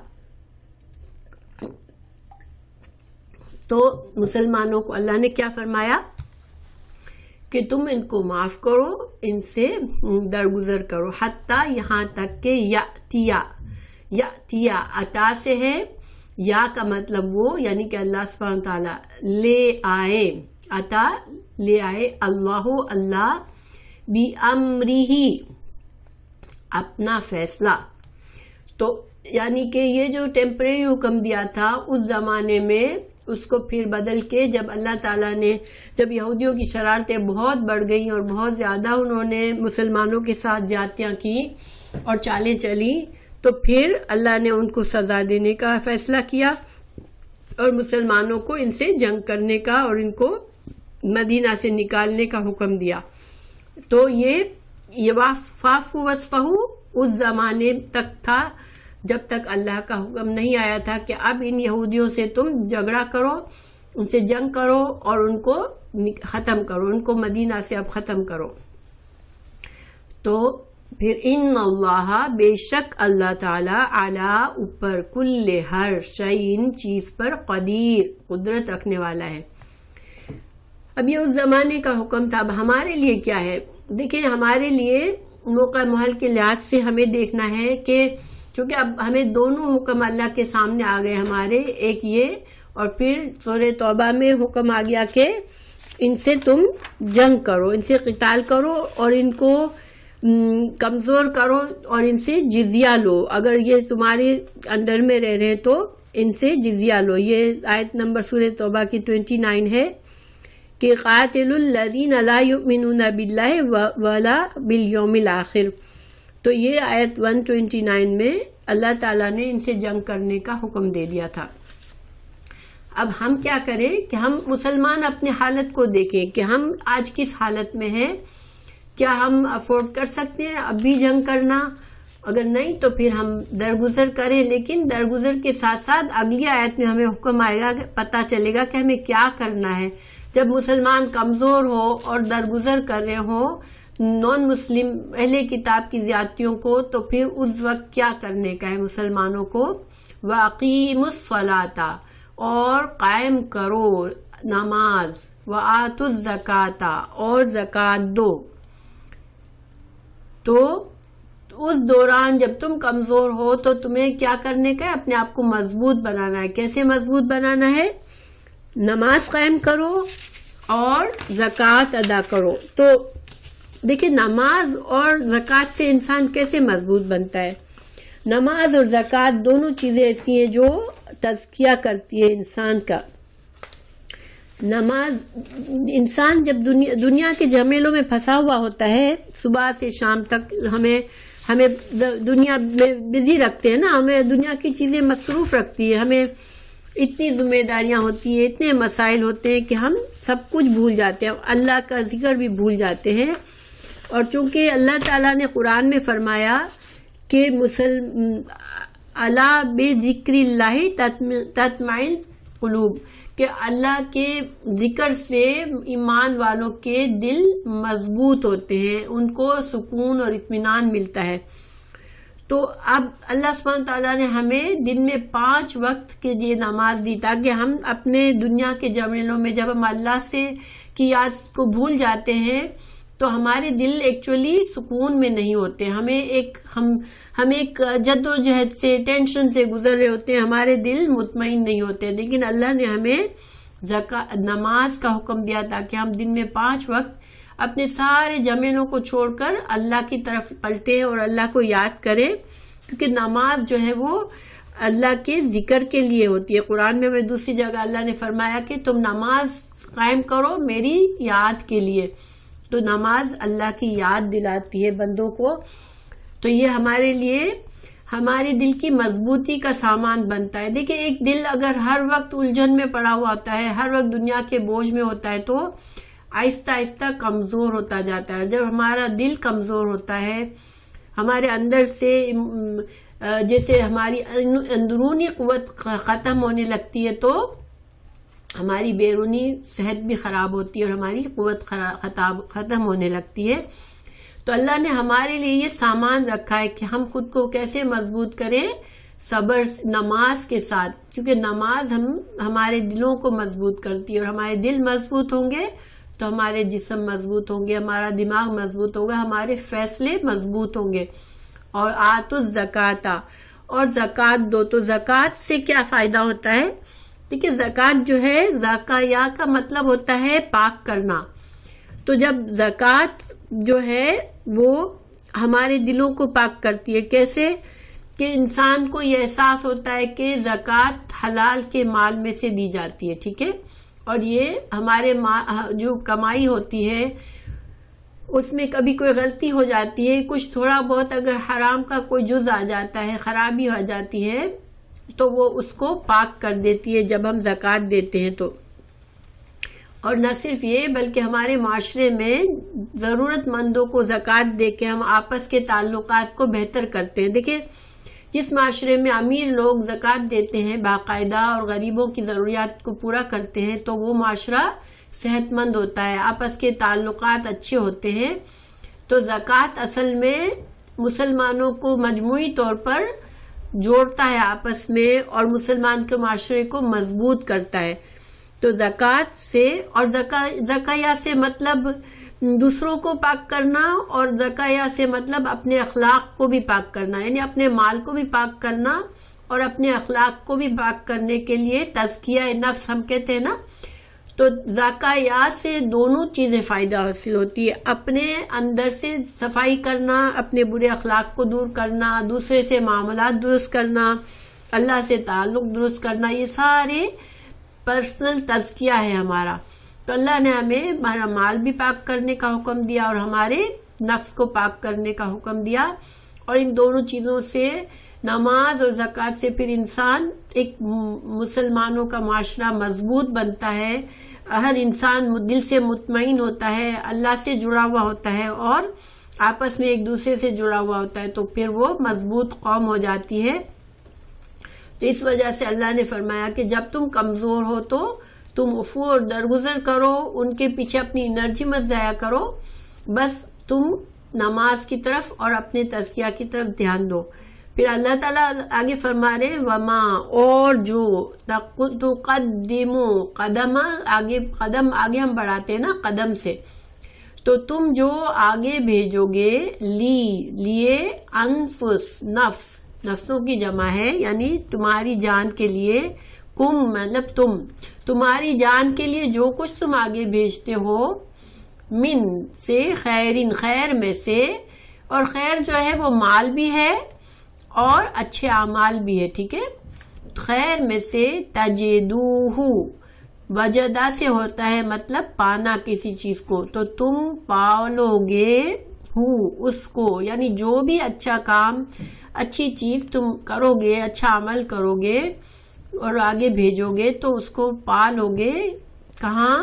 تو مسلمانوں کو اللہ نے کیا فرمایا کہ تم ان کو معاف کرو، ان سے درگزر کرو، حتیٰ یہاں تک کہ یاتیا عطا سے ہے، یا کا مطلب وہ، یعنی کہ اللہ سبحانہ تعالیٰ لے آئے، عطا لے آئے، اللہ بی امرہی، اپنا فیصلہ. تو یعنی کہ یہ جو ٹیمپریری حکم دیا تھا اس زمانے میں، اس کو پھر بدل کے جب اللہ تعالیٰ نے، جب یہودیوں کی شرارتیں بہت بڑھ گئیں اور بہت زیادہ انہوں نے مسلمانوں کے ساتھ زیادتیاں کی اور چالیں چلی، تو پھر اللہ نے ان کو سزا دینے کا فیصلہ کیا اور مسلمانوں کو ان سے جنگ کرنے کا اور ان کو مدینہ سے نکالنے کا حکم دیا. تو یہ فَاعْفُوا وَاصْفَحُوا اس زمانے تک تھا جب تک اللہ کا حکم نہیں آیا تھا کہ اب ان یہودیوں سے تم جھگڑا کرو، ان سے جنگ کرو اور ان کو ختم کرو، ان کو مدینہ سے اب ختم کرو. تو پھر ان اللہ، بے شک اللہ تعالیٰ، علی اوپر، کل ہر شیء چیز پر، قدیر قدرت رکھنے والا ہے. اب یہ اس زمانے کا حکم تھا. اب ہمارے لیے کیا ہے؟ دیکھیں ہمارے لیے موقع محل کے لحاظ سے ہمیں دیکھنا ہے کہ چونکہ اب ہمیں دونوں حکم اللہ کے سامنے آ گئے ہمارے، ایک یہ اور پھر سورہ توبہ میں حکم آ گیا کہ ان سے تم جنگ کرو، ان سے قتال کرو اور ان کو کمزور کرو اور ان سے جزیہ لو، اگر یہ تمہارے انڈر میں رہ رہے ہیں تو ان سے جزیہ لو. یہ آیت نمبر سورہ توبہ کی 29 ہے کہ قاتل الذین لا یؤمنون باللہ ولا بالیوم الآخر. تو یہ آیت 129 میں اللہ تعالیٰ نے ان سے جنگ کرنے کا حکم دے دیا تھا. اب ہم کیا کریں کہ ہم مسلمان اپنی حالت کو دیکھیں کہ ہم آج کس حالت میں ہیں. کیا ہم افورڈ کر سکتے ہیں اب بھی جنگ کرنا؟ اگر نہیں تو پھر ہم درگزر کریں، لیکن درگزر کے ساتھ ساتھ اگلی آیت میں ہمیں حکم آئے گا، پتہ چلے گا کہ ہمیں کیا کرنا ہے. جب مسلمان کمزور ہو اور درگزر کر رہے ہوں نان مسلم اہل کتاب کی زیادتیوں کو، تو پھر اس وقت کیا کرنے کا ہے مسلمانوں کو؟ وَأَقِيمُوا الصَّلَاةَ، اور قائم کرو نماز، وَآتُوا الزَّكَاةَ، اور زکوٰۃ دو. تو اس دوران جب تم کمزور ہو تو تمہیں کیا کرنے کا ہے؟ اپنے آپ کو مضبوط بنانا ہے. کیسے مضبوط بنانا ہے؟ نماز قائم کرو اور زکوٰۃ ادا کرو. تو دیکھیں نماز اور زکوٰۃ سے انسان کیسے مضبوط بنتا ہے. نماز اور زکوٰۃ دونوں چیزیں ایسی ہیں جو تزکیہ کرتی ہے انسان کا. نماز، انسان جب دنیا کے جھمیلوں میں پھنسا ہوا ہوتا ہے، صبح سے شام تک ہمیں دنیا میں بزی رکھتے ہیں نا، ہمیں دنیا کی چیزیں مصروف رکھتی ہے، ہمیں اتنی ذمہ داریاں ہوتی ہیں، اتنے مسائل ہوتے ہیں کہ ہم سب کچھ بھول جاتے ہیں، اللہ کا ذکر بھی بھول جاتے ہیں. اور چونکہ اللہ تعالیٰ نے قرآن میں فرمایا کہ الا بذکر اللہ تطمئن القلوب، کہ اللہ کے ذکر سے ایمان والوں کے دل مضبوط ہوتے ہیں، ان کو سکون اور اطمینان ملتا ہے. تو اب اللہ سبحانہ تعالیٰ نے ہمیں دن میں 5 وقت کے لیے نماز دی، تاکہ ہم اپنے دنیا کے جھمیلوں میں جب ہم اللہ سے کی یاد کو بھول جاتے ہیں تو ہمارے دل ایکچولی سکون میں نہیں ہوتے. ہم ایک جد و جہد سے، ٹینشن سے گزر رہے ہوتے ہیں، ہمارے دل مطمئن نہیں ہوتے. لیکن اللہ نے ہمیں نماز کا حکم دیا تاکہ ہم دن میں 5 وقت اپنے سارے جھمیلوں کو چھوڑ کر اللہ کی طرف پلٹیں اور اللہ کو یاد کریں، کیونکہ نماز جو ہے وہ اللہ کے ذکر کے لیے ہوتی ہے. قرآن میں ہمیں دوسری جگہ اللہ نے فرمایا کہ تم نماز قائم کرو میری یاد کے لیے. تو نماز اللہ کی یاد دلاتی ہے بندوں کو. تو یہ ہمارے لیے ہمارے دل کی مضبوطی کا سامان بنتا ہے. دیکھیں ایک دل اگر ہر وقت الجھن میں پڑا ہوا ہوتا ہے، ہر وقت دنیا کے بوجھ میں ہوتا ہے، تو آہستہ آہستہ کمزور ہوتا جاتا ہے. جب ہمارا دل کمزور ہوتا ہے، ہمارے اندر سے جیسے ہماری اندرونی قوت ختم ہونے لگتی ہے تو ہماری بیرونی صحت بھی خراب ہوتی ہے اور ہماری قوت ختم ہونے لگتی ہے. تو اللہ نے ہمارے لیے یہ سامان رکھا ہے کہ ہم خود کو کیسے مضبوط کریں، صبر نماز کے ساتھ، کیونکہ نماز ہمارے دلوں کو مضبوط کرتی ہے، اور ہمارے دل مضبوط ہوں گے تو ہمارے جسم مضبوط ہوں گے، ہمارا دماغ مضبوط ہوگا، ہمارے فیصلے مضبوط ہوں گے. اور آتوا الزکاۃ، اور زکوٰۃ دو. تو زکوٰۃ سے کیا فائدہ ہوتا ہے؟ دیکھیے زکوٰۃ جو ہے، زکایا کا مطلب ہوتا ہے پاک کرنا. تو جب زکوٰۃ جو ہے وہ ہمارے دلوں کو پاک کرتی ہے. کیسے؟ کہ انسان کو یہ احساس ہوتا ہے کہ زکوٰۃ حلال کے مال میں سے دی جاتی ہے، ٹھیک ہے، اور یہ ہمارے جو کمائی ہوتی ہے اس میں کبھی کوئی غلطی ہو جاتی ہے، کچھ تھوڑا بہت اگر حرام کا کوئی جز آ جاتا ہے، خرابی ہو جاتی ہے، تو وہ اس کو پاک کر دیتی ہے جب ہم زکوٰۃ دیتے ہیں تو. اور نہ صرف یہ بلکہ ہمارے معاشرے میں ضرورت مندوں کو زکوٰۃ دے کے ہم آپس کے تعلقات کو بہتر کرتے ہیں. دیکھیں جس معاشرے میں امیر لوگ زکوٰۃ دیتے ہیں باقاعدہ اور غریبوں کی ضروریات کو پورا کرتے ہیں تو وہ معاشرہ صحت مند ہوتا ہے، آپس کے تعلقات اچھے ہوتے ہیں. تو زکوٰۃ اصل میں مسلمانوں کو مجموعی طور پر جوڑتا ہے آپس میں اور مسلمان کے معاشرے کو مضبوط کرتا ہے. تو زکوٰۃ سے اور زکایا سے مطلب دوسروں کو پاک کرنا، اور زکایا سے مطلب اپنے اخلاق کو بھی پاک کرنا، یعنی اپنے مال کو بھی پاک کرنا اور اپنے اخلاق کو بھی پاک کرنے کے لیے تزکیہ نفس ہم کہتے ہیں نا. تو زکوٰۃ سے دونوں چیزیں فائدہ حاصل ہوتی ہے، اپنے اندر سے صفائی کرنا، اپنے برے اخلاق کو دور کرنا، دوسرے سے معاملات درست کرنا، اللہ سے تعلق درست کرنا، یہ سارے پرسنل تزکیہ ہے ہمارا. تو اللہ نے ہمیں ہمارا مال بھی پاک کرنے کا حکم دیا اور ہمارے نفس کو پاک کرنے کا حکم دیا. اور ان دونوں چیزوں سے، نماز اور زکوٰۃ سے، پھر انسان ایک مسلمانوں کا معاشرہ مضبوط بنتا ہے، ہر انسان دل سے مطمئن ہوتا ہے، اللہ سے جڑا ہوا ہوتا ہے اور آپس میں ایک دوسرے سے جڑا ہوا ہوتا ہے، تو پھر وہ مضبوط قوم ہو جاتی ہے. تو اس وجہ سے اللہ نے فرمایا کہ جب تم کمزور ہو تو تم عفو اور درگزر کرو، ان کے پیچھے اپنی انرجی مت ضائع کرو، بس تم نماز کی طرف اور اپنے تزکیہ کی طرف دھیان دو. پھر اللہ تعالیٰ آگے فرما رہے وما، اور جو تقدموا، قدم آگے ہم بڑھاتے ہیں نا قدم سے، تو تم جو آگے بھیجو گے، لیے نفسوں کی جمع ہے، یعنی تمہاری جان کے لیے، مطلب تمہاری جان کے لیے جو کچھ تم آگے بھیجتے ہو، من سے، خیر میں سے، اور خیر جو ہے وہ مال بھی ہے اور اچھے اعمال بھی ہے، ٹھیک ہے. خیر میں سے تجدوہ، وجدہ سے ہوتا ہے مطلب پانا کسی چیز کو، تو تم پالو گے اس کو، یعنی جو بھی اچھا کام، اچھی چیز تم کرو گے، اچھا عمل کرو گے اور آگے بھیجو گے تو اس کو پالو گے کہاں؟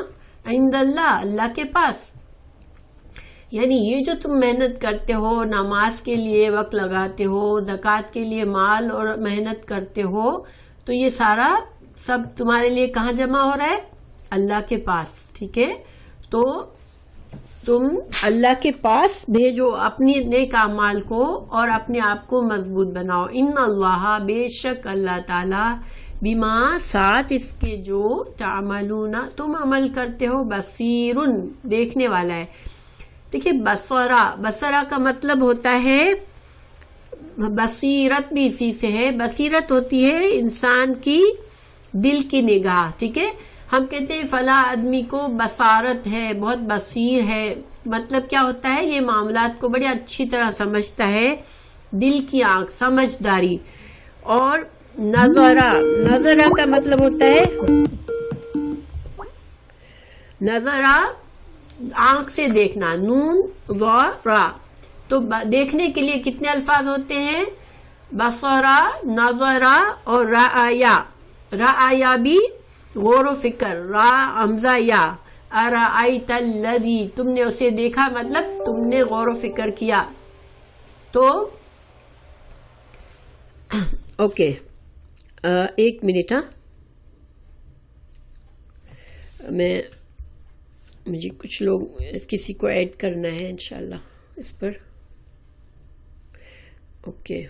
عند اللہ کے پاس. یعنی یہ جو تم محنت کرتے ہو، نماز کے لیے وقت لگاتے ہو، زکوٰۃ کے لیے مال اور محنت کرتے ہو، تو یہ سارا سب تمہارے لیے کہاں جمع ہو رہا ہے؟ اللہ کے پاس، ٹھیک ہے. تو تم اللہ کے پاس بھیجو اپنی نیک اعمال کو اور اپنے آپ کو مضبوط بناؤ. ان اللہ، بے شک اللہ تعالیٰ، بما، ساتھ اس کے جو، تعملون، تم عمل کرتے ہو، بصیرن، دیکھنے والا ہے. دیکھیے بصرہ کا مطلب ہوتا ہے، بصیرت بھی اسی سے ہے. بصیرت ہوتی ہے انسان کی دل کی نگاہ، ٹھیک ہے. ہم کہتے ہیں فلاں آدمی کو بصارت ہے، بہت بصیر ہے، مطلب کیا ہوتا ہے؟ یہ معاملات کو بڑی اچھی طرح سمجھتا ہے، دل کی آنکھ، سمجھداری. اور نظرہ کا مطلب ہوتا ہے، نظرہ آنکھ سے دیکھنا، نون و را. تو دیکھنے کے لیے کتنے الفاظ ہوتے ہیں؟ بصرہ، نظرہ اور رعایا بھی غور و فکر، را حمزہ یا، ارائیت الذی، تم نے اسے دیکھا مطلب تم نے غور و فکر کیا. تو اوکے، ایک منٹ، مجھے کچھ لوگ، کسی کو ایڈ کرنا ہے انشاءاللہ اس پر. اوکے،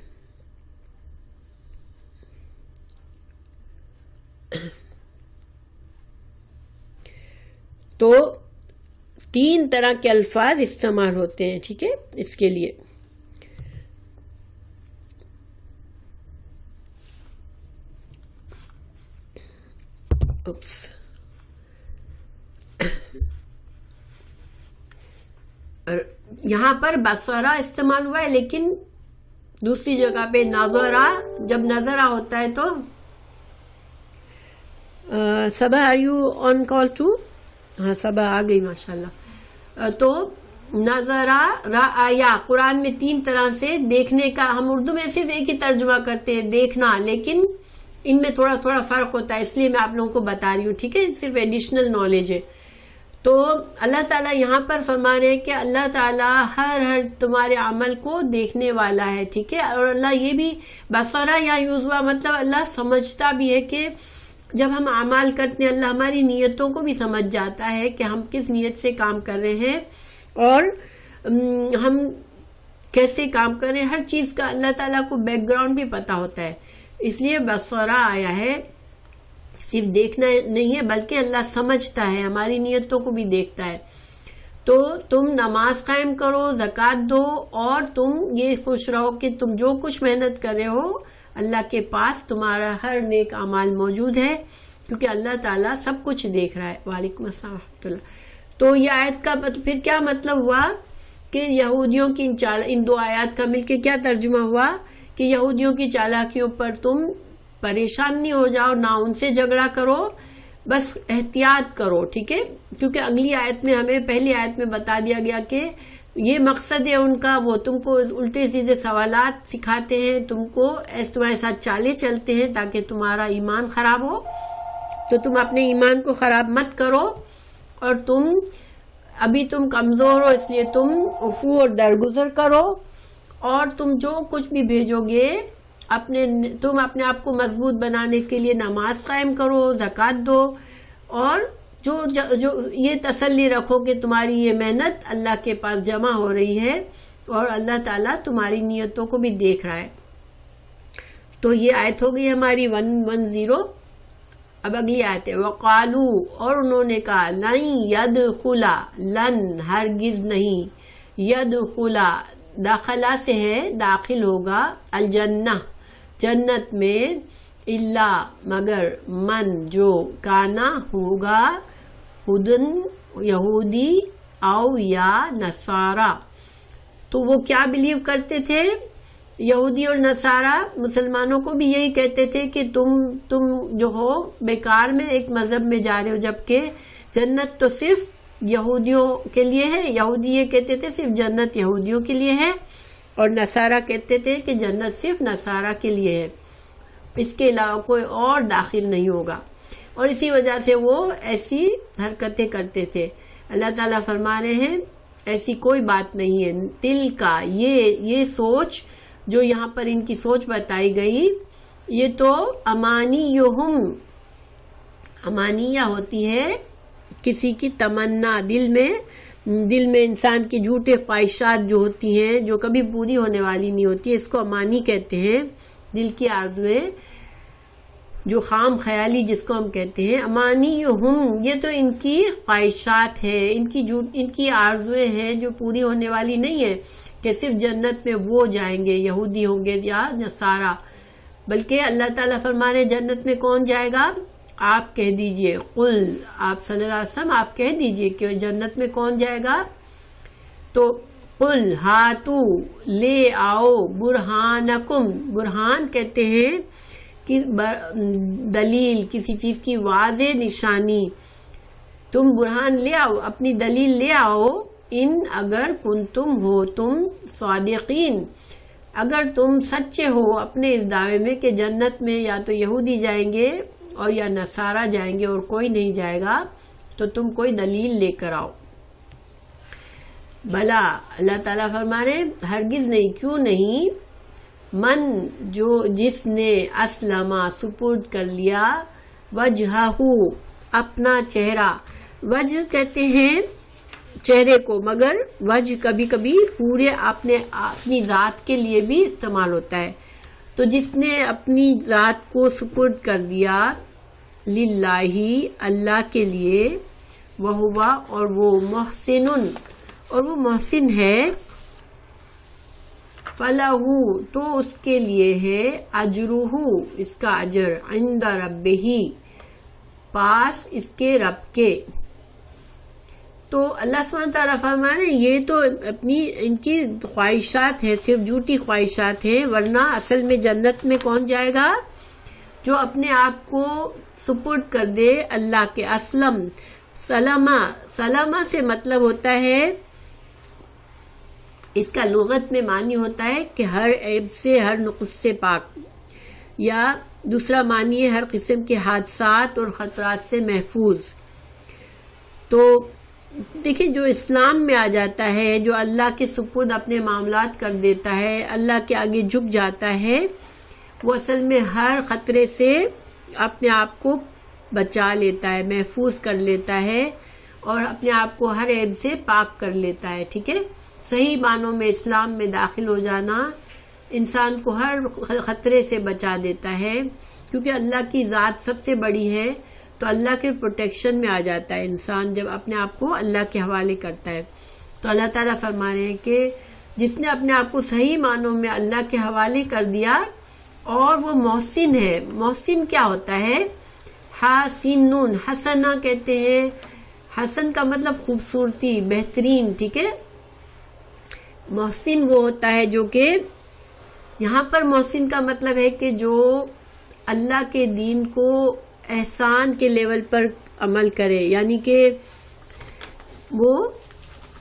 تو 3 طرح کے الفاظ استعمال ہوتے ہیں، ٹھیک ہے، اس کے لیے. یہاں پر بصرہ استعمال ہوا ہے، لیکن دوسری جگہ پہ نظرہ، جب نظرہ ہوتا ہے تو Saba, are you on call too? ہاں، صبا آ گئی ماشاءاللہ. تو نظرہ، رعایا، قرآن میں 3 طرح سے دیکھنے کا، ہم اردو میں صرف ایک ہی ترجمہ کرتے ہیں دیکھنا، لیکن ان میں تھوڑا تھوڑا فرق ہوتا ہے، اس لیے میں آپ لوگوں کو بتا رہی ہوں، ٹھیک ہے، صرف ایڈیشنل نالج ہے. تو اللہ تعالیٰ یہاں پر فرما رہے ہیں کہ اللہ تعالیٰ ہر تمہارے عمل کو دیکھنے والا ہے، ٹھیک ہے. اور اللہ یہ بھی بصرہ یا یوز ہوا، مطلب اللہ سمجھتا بھی ہے کہ جب ہم اعمال کرتے ہیں، اللہ ہماری نیتوں کو بھی سمجھ جاتا ہے کہ ہم کس نیت سے کام کر رہے ہیں اور ہم کیسے کام کر رہے ہیں. ہر چیز کا اللہ تعالیٰ کو بیک گراؤنڈ بھی پتا ہوتا ہے، اس لیے بصرہ آیا ہے. صرف دیکھنا نہیں ہے بلکہ اللہ سمجھتا ہے، ہماری نیتوں کو بھی دیکھتا ہے. تو تم نماز قائم کرو، زکوٰۃ دو، اور تم یہ خوش رہو کہ تم جو کچھ محنت کر رہے ہو اللہ کے پاس تمہارا ہر نیک اعمال موجود ہے کیونکہ اللہ تعالیٰ سب کچھ دیکھ رہا ہے. وعلیکم السلام ورحمۃ اللہ. تو یہ آیت کا پھر کیا مطلب ہوا کہ یہودیوں کی ان دو آیات کا مل کے کیا ترجمہ ہوا کہ یہودیوں کی چالاکیوں پر تم پریشان نہیں ہو جاؤ، نہ ان سے جھگڑا کرو، بس احتیاط کرو. ٹھیک ہے، کیونکہ اگلی آیت میں ہمیں پہلی آیت میں بتا دیا گیا کہ یہ مقصد ہے ان کا، وہ تم کو الٹے سیدھے سوالات سکھاتے ہیں، تم کو تمہارے ساتھ چالیں چلتے ہیں تاکہ تمہارا ایمان خراب ہو. تو تم اپنے ایمان کو خراب مت کرو، اور ابھی تم کمزور ہو اس لیے تم عفو اور درگزر کرو، اور تم جو کچھ بھی بھیجو گے تم اپنے آپ کو مضبوط بنانے کے لیے نماز قائم کرو، زکوٰۃ دو، اور جو یہ تسلی رکھو کہ تمہاری یہ محنت اللہ کے پاس جمع ہو رہی ہے اور اللہ تعالیٰ تمہاری نیتوں کو بھی دیکھ رہا ہے. تو یہ آیت ہو گئی ہماری 110. اب اگلی آیت ہے وَقَالُوا، اور انہوں نے کہا لَن يَدْخُلَ، لن ہرگز نہیں، يَدْخُلَ داخلہ سے ہے داخل ہوگا، الجنہ جنت میں، الا مگر، من جو، کانا ہوگا، ہدن یہودی، او یا نصارہ. تو وہ کیا بلیو کرتے تھے یہودی اور نصارہ؟ مسلمانوں کو بھی یہی کہتے تھے کہ تم جو ہو بیکار میں ایک مذہب میں جا رہے ہو، جبکہ جنت تو صرف یہودیوں کے لیے ہے. یہودی یہ کہتے تھے صرف جنت یہودیوں کے لیے ہے، اور نصارہ کہتے تھے کہ جنت صرف نصارہ کے لیے ہے، اس کے علاوہ کوئی اور داخل نہیں ہوگا. اور اسی وجہ سے وہ ایسی حرکتیں کرتے تھے. اللہ تعالیٰ فرما رہے ہیں ایسی کوئی بات نہیں ہے. دل کا یہ سوچ جو یہاں پر ان کی سوچ بتائی گئی، یہ تو امانیہ ہوتی ہے، کسی کی تمنا، دل میں انسان کی جھوٹے خواہشات جو ہوتی ہیں، جو کبھی پوری ہونے والی نہیں ہوتی، اس کو امانی کہتے ہیں. دل کی آرزویں، جو خام خیالی جس کو ہم کہتے ہیں، امانیہم، یہ تو ان کی خواہشات ہے، ان کی آرزویں ہیں جو پوری ہونے والی نہیں ہے کہ صرف جنت میں وہ جائیں گے، یہودی ہوں گے یا نصارہ. بلکہ اللہ تعالیٰ فرما رہے جنت میں کون جائے گا؟ آپ کہہ دیجئے، قل، آپ صلی اللہ علیہ وسلم آپ کہہ دیجئے کہ جنت میں کون جائے گا. تو قل ہاتو، لے آؤ، برہانکم، برہان کہتے ہیں کہ دلیل، کسی چیز کی واضح نشانی. تم برہان لے آؤ، اپنی دلیل لے آؤ، ان اگر کنتم ہو تم صادقین، اگر تم سچے ہو اپنے اس دعوے میں کہ جنت میں یا تو یہودی جائیں گے اور یا نصارہ جائیں گے اور کوئی نہیں جائے گا، تو تم کوئی دلیل لے کر آؤ. بھلا، اللہ تعالیٰ فرما رہے ہرگز نہیں، کیوں نہیں، من جو، جس نے، اسلمہ سپرد کر لیا، وجہہ اپنا چہرہ. وجہ کہتے ہیں چہرے کو، مگر وجہ کبھی کبھی پورے اپنی ذات کے لیے بھی استعمال ہوتا ہے. تو جس نے اپنی ذات کو سپرد کر دیا للہ، اللہ کے لیے، وہوا، اور وہ محسن، اور وہ محسن ہے، فلہ، تو اس کے لیے ہے، اجرہ، اس کا اجر، عند ربہ، پاس اس کے رب کے. تو اللہ سبحانہ تعالیٰ فرما رہے ہیں یہ تو ان کی خواہشات ہیں، صرف جھوٹی خواہشات ہیں، ورنہ اصل میں جنت میں کون جائے گا؟ جو اپنے آپ کو سپرد کر دے اللہ کے. اسلم، سلامہ سے مطلب ہوتا ہے، اس کا لغت میں معنی ہوتا ہے کہ ہر عیب سے، ہر نقص سے پاک، یا دوسرا معنی ہے ہر قسم کے حادثات اور خطرات سے محفوظ. تو دیکھیں، جو اسلام میں آ جاتا ہے، جو اللہ کے سپرد اپنے معاملات کر دیتا ہے، اللہ کے آگے جھک جاتا ہے، وہ اصل میں ہر خطرے سے اپنے آپ کو بچا لیتا ہے، محفوظ کر لیتا ہے، اور اپنے آپ کو ہر عیب سے پاک کر لیتا ہے. ٹھیک ہے، صحیح معنوں میں اسلام میں داخل ہو جانا انسان کو ہر خطرے سے بچا دیتا ہے، کیونکہ اللہ کی ذات سب سے بڑی ہے. تو اللہ کے پروٹیکشن میں آ جاتا ہے انسان جب اپنے آپ کو اللہ کے حوالے کرتا ہے. تو اللہ تعالیٰ فرما رہے ہیں کہ جس نے اپنے آپ کو صحیح معنوں میں اللہ کے حوالے کر دیا، اور وہ محسن ہے. محسن کیا ہوتا ہے؟ حاسن نون، حسنا کہتے ہیں، حسن کا مطلب خوبصورتی، بہترین، ٹھیک ہے. محسن وہ ہوتا ہے جو کہ، یہاں پر محسن کا مطلب ہے کہ جو اللہ کے دین کو احسان کے لیول پر عمل کرے، یعنی کہ وہ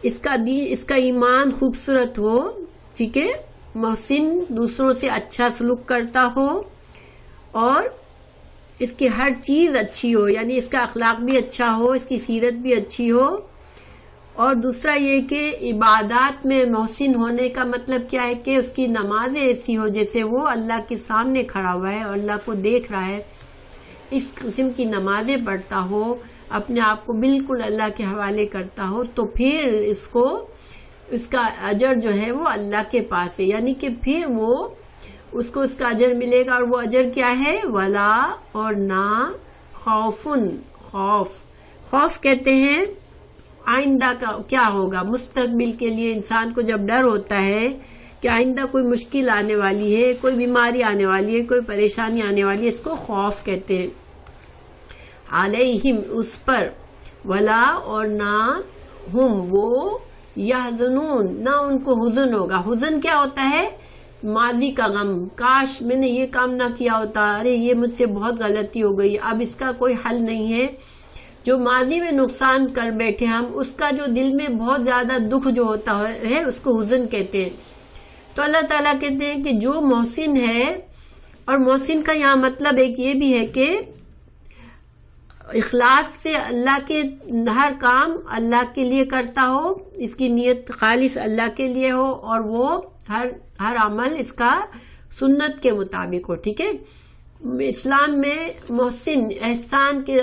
اس کا ایمان خوبصورت ہو، ٹھیک ہے. محسن دوسروں سے اچھا سلوک کرتا ہو اور اس کی ہر چیز اچھی ہو، یعنی اس کا اخلاق بھی اچھا ہو، اس کی سیرت بھی اچھی ہو. اور دوسرا یہ کہ عبادات میں محسن ہونے کا مطلب کیا ہے کہ اس کی نمازیں ایسی ہو جیسے وہ اللہ کے سامنے کھڑا ہوا ہے اور اللہ کو دیکھ رہا ہے، اس قسم کی نمازیں پڑھتا ہو، اپنے آپ کو بالکل اللہ کے حوالے کرتا ہو، تو پھر اس کا اجر جو ہے وہ اللہ کے پاس ہے، یعنی کہ پھر وہ اس کو اس کا اجر ملے گا. اور وہ اجر کیا ہے؟ ولا، اور نہ، خوفن، خوف کہتے ہیں آئندہ کا کیا ہوگا، مستقبل کے لیے انسان کو جب ڈر ہوتا ہے کہ آئندہ کوئی مشکل آنے والی ہے، کوئی بیماری آنے والی ہے، کوئی پریشانی آنے والی ہے، اس کو خوف کہتے ہیں. علیہم، اس پر، ولا، اور نہ، ہم، وہ، یحزنون، نہ ان کو حزن ہوگا. حزن کیا ہوتا ہے؟ ماضی کا غم، کاش میں نے یہ کام نہ کیا ہوتا، ارے یہ مجھ سے بہت غلطی ہو گئی، اب اس کا کوئی حل نہیں ہے. جو ماضی میں نقصان کر بیٹھے ہم، اس کا جو دل میں بہت زیادہ دکھ جو ہوتا ہے اس کو حزن کہتے ہیں. تو اللہ تعالیٰ کہتے ہیں کہ جو محسن ہے، اور محسن کا یہاں مطلب ایک یہ بھی ہے کہ اخلاص سے اللہ کے ہر کام اللہ کے لیے کرتا ہو، اس کی نیت خالص اللہ کے لیے ہو، اور وہ ہر عمل اس کا سنت کے مطابق ہو، ٹھیک ہے. اسلام میں محسن، احسان کے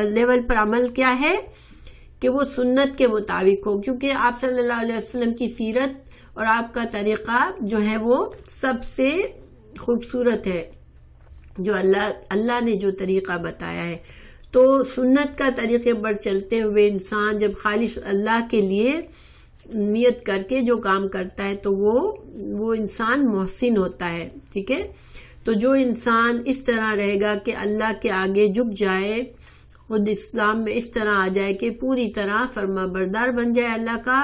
لیول پر عمل کیا ہے کہ وہ سنت کے مطابق ہو، کیونکہ آپ صلی اللہ علیہ وسلم کی سیرت اور آپ کا طریقہ جو ہے وہ سب سے خوبصورت ہے، جو اللہ نے جو طریقہ بتایا ہے. تو سنت کا طریقے پر چلتے ہوئے انسان جب خالص اللہ کے لیے نیت کر کے جو کام کرتا ہے تو وہ انسان محسن ہوتا ہے، ٹھیک ہے. تو جو انسان اس طرح رہے گا کہ اللہ کے آگے جھک جائے، خود اسلام میں اس طرح آ جائے کہ پوری طرح فرما بردار بن جائے اللہ کا،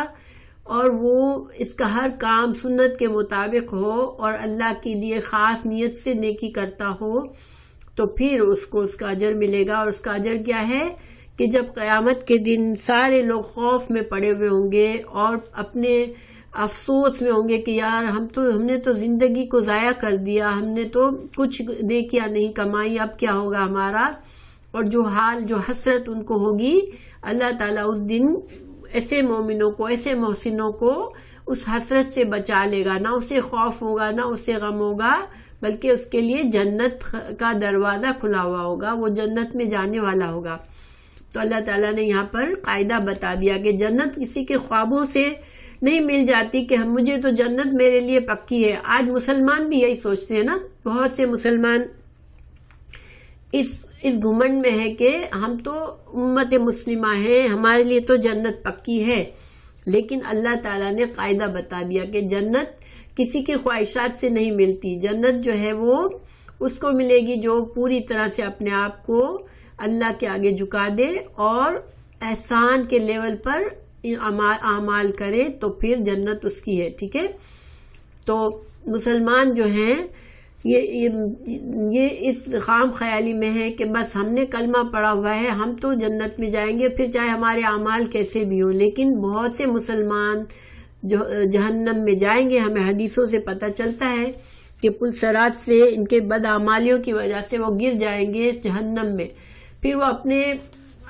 اور وہ اس کا ہر کام سنت کے مطابق ہو اور اللہ کے لیے خاص نیت سے نیکی کرتا ہو، تو پھر اس کو اس کا اجر ملے گا. اور اس کا اجر کیا ہے کہ جب قیامت کے دن سارے لوگ خوف میں پڑے ہوئے ہوں گے اور اپنے افسوس میں ہوں گے کہ یار ہم نے تو زندگی کو ضائع کر دیا، ہم نے تو کچھ نیکیاں نہیں کمائی، اب کیا ہوگا ہمارا. اور جو حسرت ان کو ہوگی، اللہ تعالیٰ اس دن ایسے مومنوں کو، ایسے محسنوں کو اس حسرت سے بچا لے گا، نہ اسے خوف ہوگا، نہ اسے غم ہوگا، بلکہ اس کے لیے جنت کا دروازہ کھلا ہوا ہوگا، وہ جنت میں جانے والا ہوگا. تو اللہ تعالیٰ نے یہاں پر قاعدہ بتا دیا کہ جنت کسی کے خوابوں سے نہیں مل جاتی کہ مجھے تو جنت میرے لیے پکی ہے. آج مسلمان بھی یہی سوچتے ہیں نا، بہت سے مسلمان اس گھمنڈ میں ہے کہ ہم تو امت مسلمہ ہیں، ہمارے لیے تو جنت پکی ہے. لیکن اللہ تعالیٰ نے قاعدہ بتا دیا کہ جنت کسی کی خواہشات سے نہیں ملتی. جنت جو ہے وہ اس کو ملے گی جو پوری طرح سے اپنے آپ کو اللہ کے آگے جھکا دے اور احسان کے لیول پر اعمال کرے، تو پھر جنت اس کی ہے، ٹھیک ہے. تو مسلمان جو ہیں یہ اس خام خیالی میں ہے کہ بس ہم نے کلمہ پڑھا ہوا ہے، ہم تو جنت میں جائیں گے، پھر چاہے ہمارے اعمال کیسے بھی ہوں. لیکن بہت سے مسلمان جو جہنم میں جائیں گے، ہمیں حدیثوں سے پتہ چلتا ہے کہ پل صراط سے ان کے بدعمالیوں کی وجہ سے وہ گر جائیں گے اس جہنم میں. پھر وہ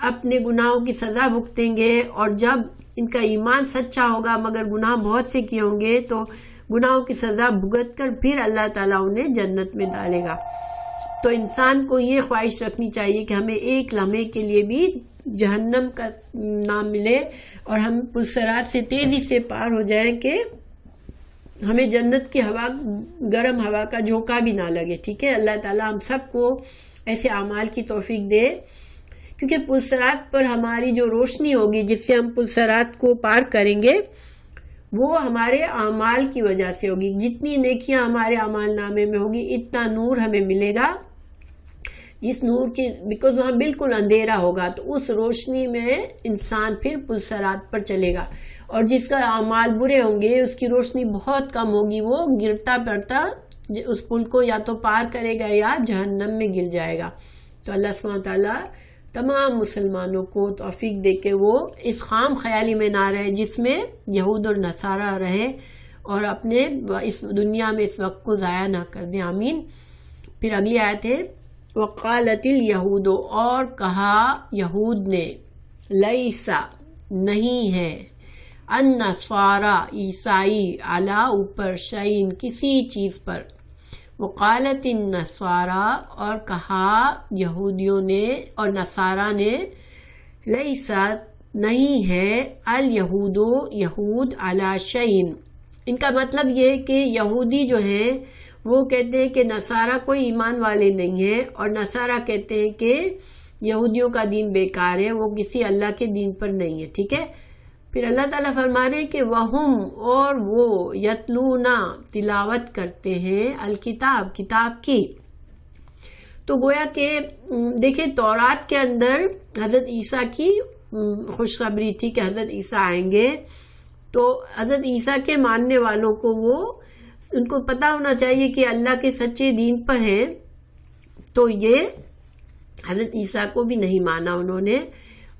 اپنے گناہوں کی سزا بھگتیں گے، اور جب ان کا ایمان سچا ہوگا مگر گناہ بہت سے کیے ہوں گے تو گناہوں کی سزا بھگت کر پھر اللہ تعالیٰ انہیں جنت میں ڈالے گا. تو انسان کو یہ خواہش رکھنی چاہیے کہ ہمیں ایک لمحے کے لیے بھی جہنم کا نام ملے اور ہم پلسرات سے تیزی سے پار ہو جائیں کہ ہمیں جنت کی ہوا، گرم ہوا کا جھونکا بھی نہ لگے. ٹھیک ہے، اللہ تعالیٰ ہم سب کو ایسے اعمال کی توفیق دے، کیونکہ پلسرات پر ہماری جو روشنی ہوگی جس سے ہم پلسرات کو پار کریں گے وہ ہمارے اعمال کی وجہ سے ہوگی. جتنی نیکیاں ہمارے اعمال نامے میں ہوگی اتنا نور ہمیں ملے گا جس نور کی بیکاز وہاں بالکل اندھیرا ہوگا تو اس روشنی میں انسان پھر پلسرات پر چلے گا، اور جس کا اعمال برے ہوں گے اس کی روشنی بہت کم ہوگی، وہ گرتا پڑتا اس پل کو یا تو پار کرے گا یا جہنم میں گر جائے گا۔ تو اللہ سبحانہ تعالیٰ تمام مسلمانوں کو توفیق دے کے وہ اس خام خیالی میں نہ رہے جس میں یہود اور نصارہ رہے، اور اپنے اس دنیا میں اس وقت کو ضائع نہ کر دیں، آمین۔ پھر اگلی آیت ہے وقالت الیہود، اور کہا یہود نے، لیسا نہیں ہے، النصارى عیسائی، علی اوپر، شیئن کسی چیز پر، وقالت النصارى اور کہا یہودیوں نے اور نصارہ نے، لیسا نہیں ہے، الیہود یہود، علی شیئن، ان کا مطلب یہ کہ یہودی جو ہیں وہ کہتے ہیں کہ نصارہ کوئی ایمان والے نہیں ہیں، اور نصارہ کہتے ہیں کہ یہودیوں کا دین بیکار ہے، وہ کسی اللہ کے دین پر نہیں ہے، ٹھیک ہے۔ پھر اللہ تعالیٰ فرما رہے ہیں کہ وہم، اور وہ، یتلونا تلاوت کرتے ہیں، الکتاب کتاب کی۔ تو گویا کہ دیکھیں تورات کے اندر حضرت عیسیٰ کی خوشخبری تھی کہ حضرت عیسیٰ آئیں گے، تو حضرت عیسیٰ کے ماننے والوں کو ان کو پتہ ہونا چاہیے کہ اللہ کے سچے دین پر ہیں، تو یہ حضرت عیسیٰ کو بھی نہیں مانا انہوں نے،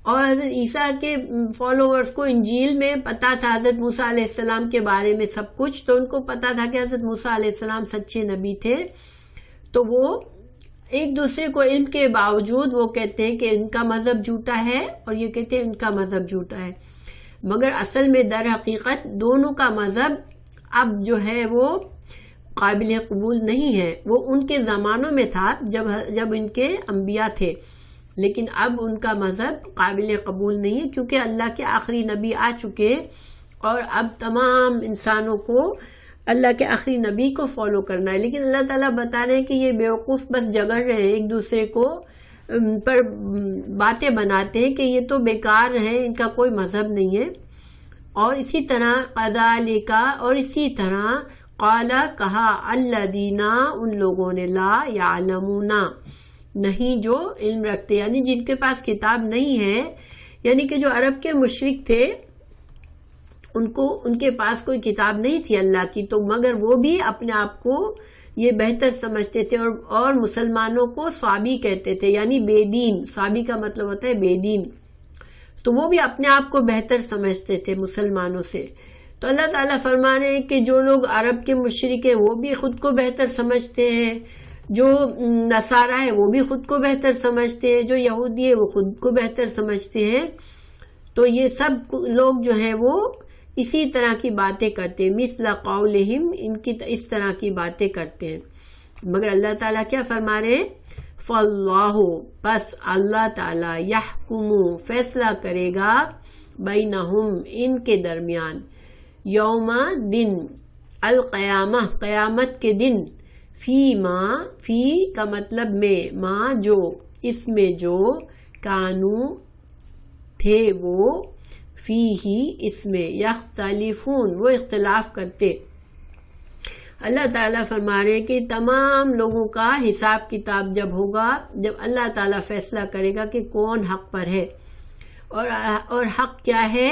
اور حضرت عیسیٰ کے فالوورز کو انجیل میں پتہ تھا حضرت موسیٰ علیہ السلام کے بارے میں سب کچھ، تو ان کو پتہ تھا کہ حضرت موسیٰ علیہ السلام سچے نبی تھے، تو وہ ایک دوسرے کو علم کے باوجود وہ کہتے ہیں کہ ان کا مذہب جھوٹا ہے، اور یہ کہتے ہیں ان کا مذہب جھوٹا ہے، مگر اصل میں در حقیقت دونوں کا مذہب اب جو ہے وہ قابل قبول نہیں ہے۔ وہ ان کے زمانوں میں تھا جب ان کے انبیاء تھے، لیکن اب ان کا مذہب قابل قبول نہیں ہے، کیونکہ اللہ کے آخری نبی آ چکے، اور اب تمام انسانوں کو اللہ کے آخری نبی کو فالو کرنا ہے۔ لیکن اللہ تعالیٰ بتا رہے ہیں کہ یہ بیوقوف بس جگڑ رہے ہیں، ایک دوسرے کو پر باتیں بناتے ہیں کہ یہ تو بیکار ہے، ان کا کوئی مذہب نہیں ہے۔ اور اسی طرح قذالک، اور اسی طرح قال کہا، الذین ان لوگوں نے، لا یعلمون نہیں جو علم رکھتے، یعنی جن کے پاس کتاب نہیں ہے، یعنی کہ جو عرب کے مشرک تھے ان کے پاس کوئی کتاب نہیں تھی اللہ کی، تو مگر وہ بھی اپنے آپ کو یہ بہتر سمجھتے تھے، اور مسلمانوں کو صابی کہتے تھے، یعنی بے دین، صابی کا مطلب ہوتا ہے بے دین، تو وہ بھی اپنے آپ کو بہتر سمجھتے تھے مسلمانوں سے۔ تو اللہ تعالیٰ فرما رہے ہیں کہ جو لوگ عرب کے مشرک ہیں وہ بھی خود کو بہتر سمجھتے ہیں، جو نصارہ ہے وہ بھی خود کو بہتر سمجھتے ہیں، جو یہودی ہے وہ خود کو بہتر سمجھتے ہیں، تو یہ سب لوگ جو ہیں وہ اسی طرح کی باتیں کرتے ہیں، مثل قولہم، ان کی اس طرح کی باتیں کرتے ہیں، مگر اللہ تعالیٰ کیا فرما رہے ہیں، فاللہ، بس اللہ تعالیٰ، یحکم، فیصلہ کرے گا، بینہم، ان کے درمیان، یوم، دن، القیامہ، قیامت کے دن، فی ما، فی کا مطلب میں، ما جو، اس میں جو، کانو تھے وہ، فی ہی اس میں، یختلفون وہ اختلاف کرتے۔ اللہ تعالیٰ فرما رہے کہ تمام لوگوں کا حساب کتاب جب ہوگا، جب اللہ تعالیٰ فیصلہ کرے گا کہ کون حق پر ہے، اور حق کیا ہے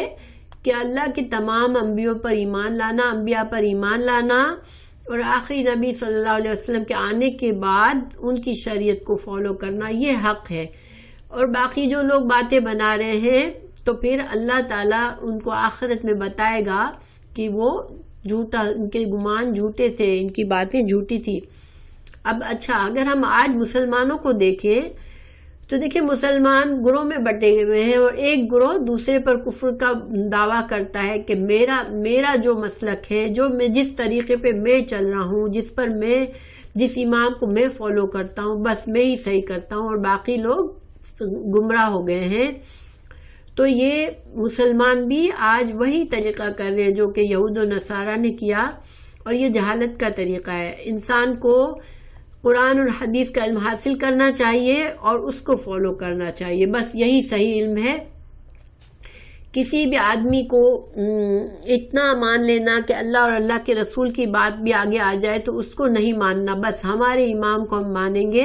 کہ اللہ کے تمام انبیاء پر ایمان لانا، اور آخری نبی صلی اللہ علیہ وسلم کے آنے کے بعد ان کی شریعت کو فالو کرنا، یہ حق ہے۔ اور باقی جو لوگ باتیں بنا رہے ہیں تو پھر اللہ تعالیٰ ان کو آخرت میں بتائے گا کہ وہ جھوٹا، ان کے گمان جھوٹے تھے، ان کی باتیں جھوٹی تھی۔ اب اچھا، اگر ہم آج مسلمانوں کو دیکھیں تو دیکھیں مسلمان گروہ میں بٹے ہوئے ہیں، اور ایک گروہ دوسرے پر کفر کا دعویٰ کرتا ہے کہ میرا جو مسلک ہے، جو میں جس طریقے پہ میں چل رہا ہوں، جس امام کو میں فالو کرتا ہوں، بس میں ہی صحیح کرتا ہوں، اور باقی لوگ گمراہ ہو گئے ہیں۔ تو یہ مسلمان بھی آج وہی طریقہ کر رہے ہیں جو کہ یہود و نصارہ نے کیا، اور یہ جہالت کا طریقہ ہے۔ انسان کو قرآن اور حدیث کا علم حاصل کرنا چاہیے اور اس کو فالو کرنا چاہیے، بس یہی صحیح علم ہے۔ کسی بھی آدمی کو اتنا مان لینا کہ اللہ اور اللہ کے رسول کی بات بھی آگے آ جائے تو اس کو نہیں ماننا، بس ہمارے امام کو ہم مانیں گے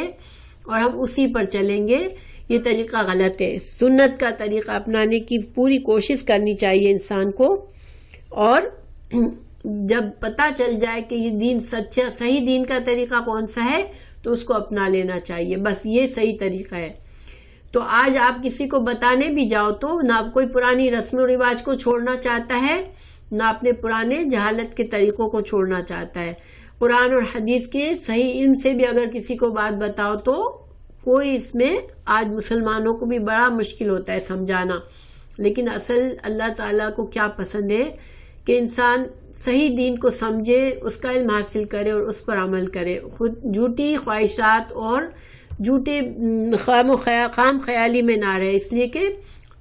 اور ہم اسی پر چلیں گے، یہ طریقہ غلط ہے۔ سنت کا طریقہ اپنانے کی پوری کوشش کرنی چاہیے انسان کو، اور جب پتہ چل جائے کہ یہ دین سچا صحیح دین کا طریقہ کون سا ہے تو اس کو اپنا لینا چاہیے، بس یہ صحیح طریقہ ہے۔ تو آج آپ کسی کو بتانے بھی جاؤ تو نہ کوئی پرانی رسم و رواج کو چھوڑنا چاہتا ہے، نہ اپنے پرانے جہالت کے طریقوں کو چھوڑنا چاہتا ہے۔ قرآن اور حدیث کے صحیح علم سے بھی اگر کسی کو بات بتاؤ تو کوئی اس میں آج مسلمانوں کو بھی بڑا مشکل ہوتا ہے سمجھانا، لیکن اصل اللہ تعالیٰ کو کیا پسند ہے کہ انسان صحیح دین کو سمجھے، اس کا علم حاصل کرے اور اس پر عمل کرے، خود جھوٹی خواہشات اور جھوٹے خام خیالی میں نہ رہے، اس لیے کہ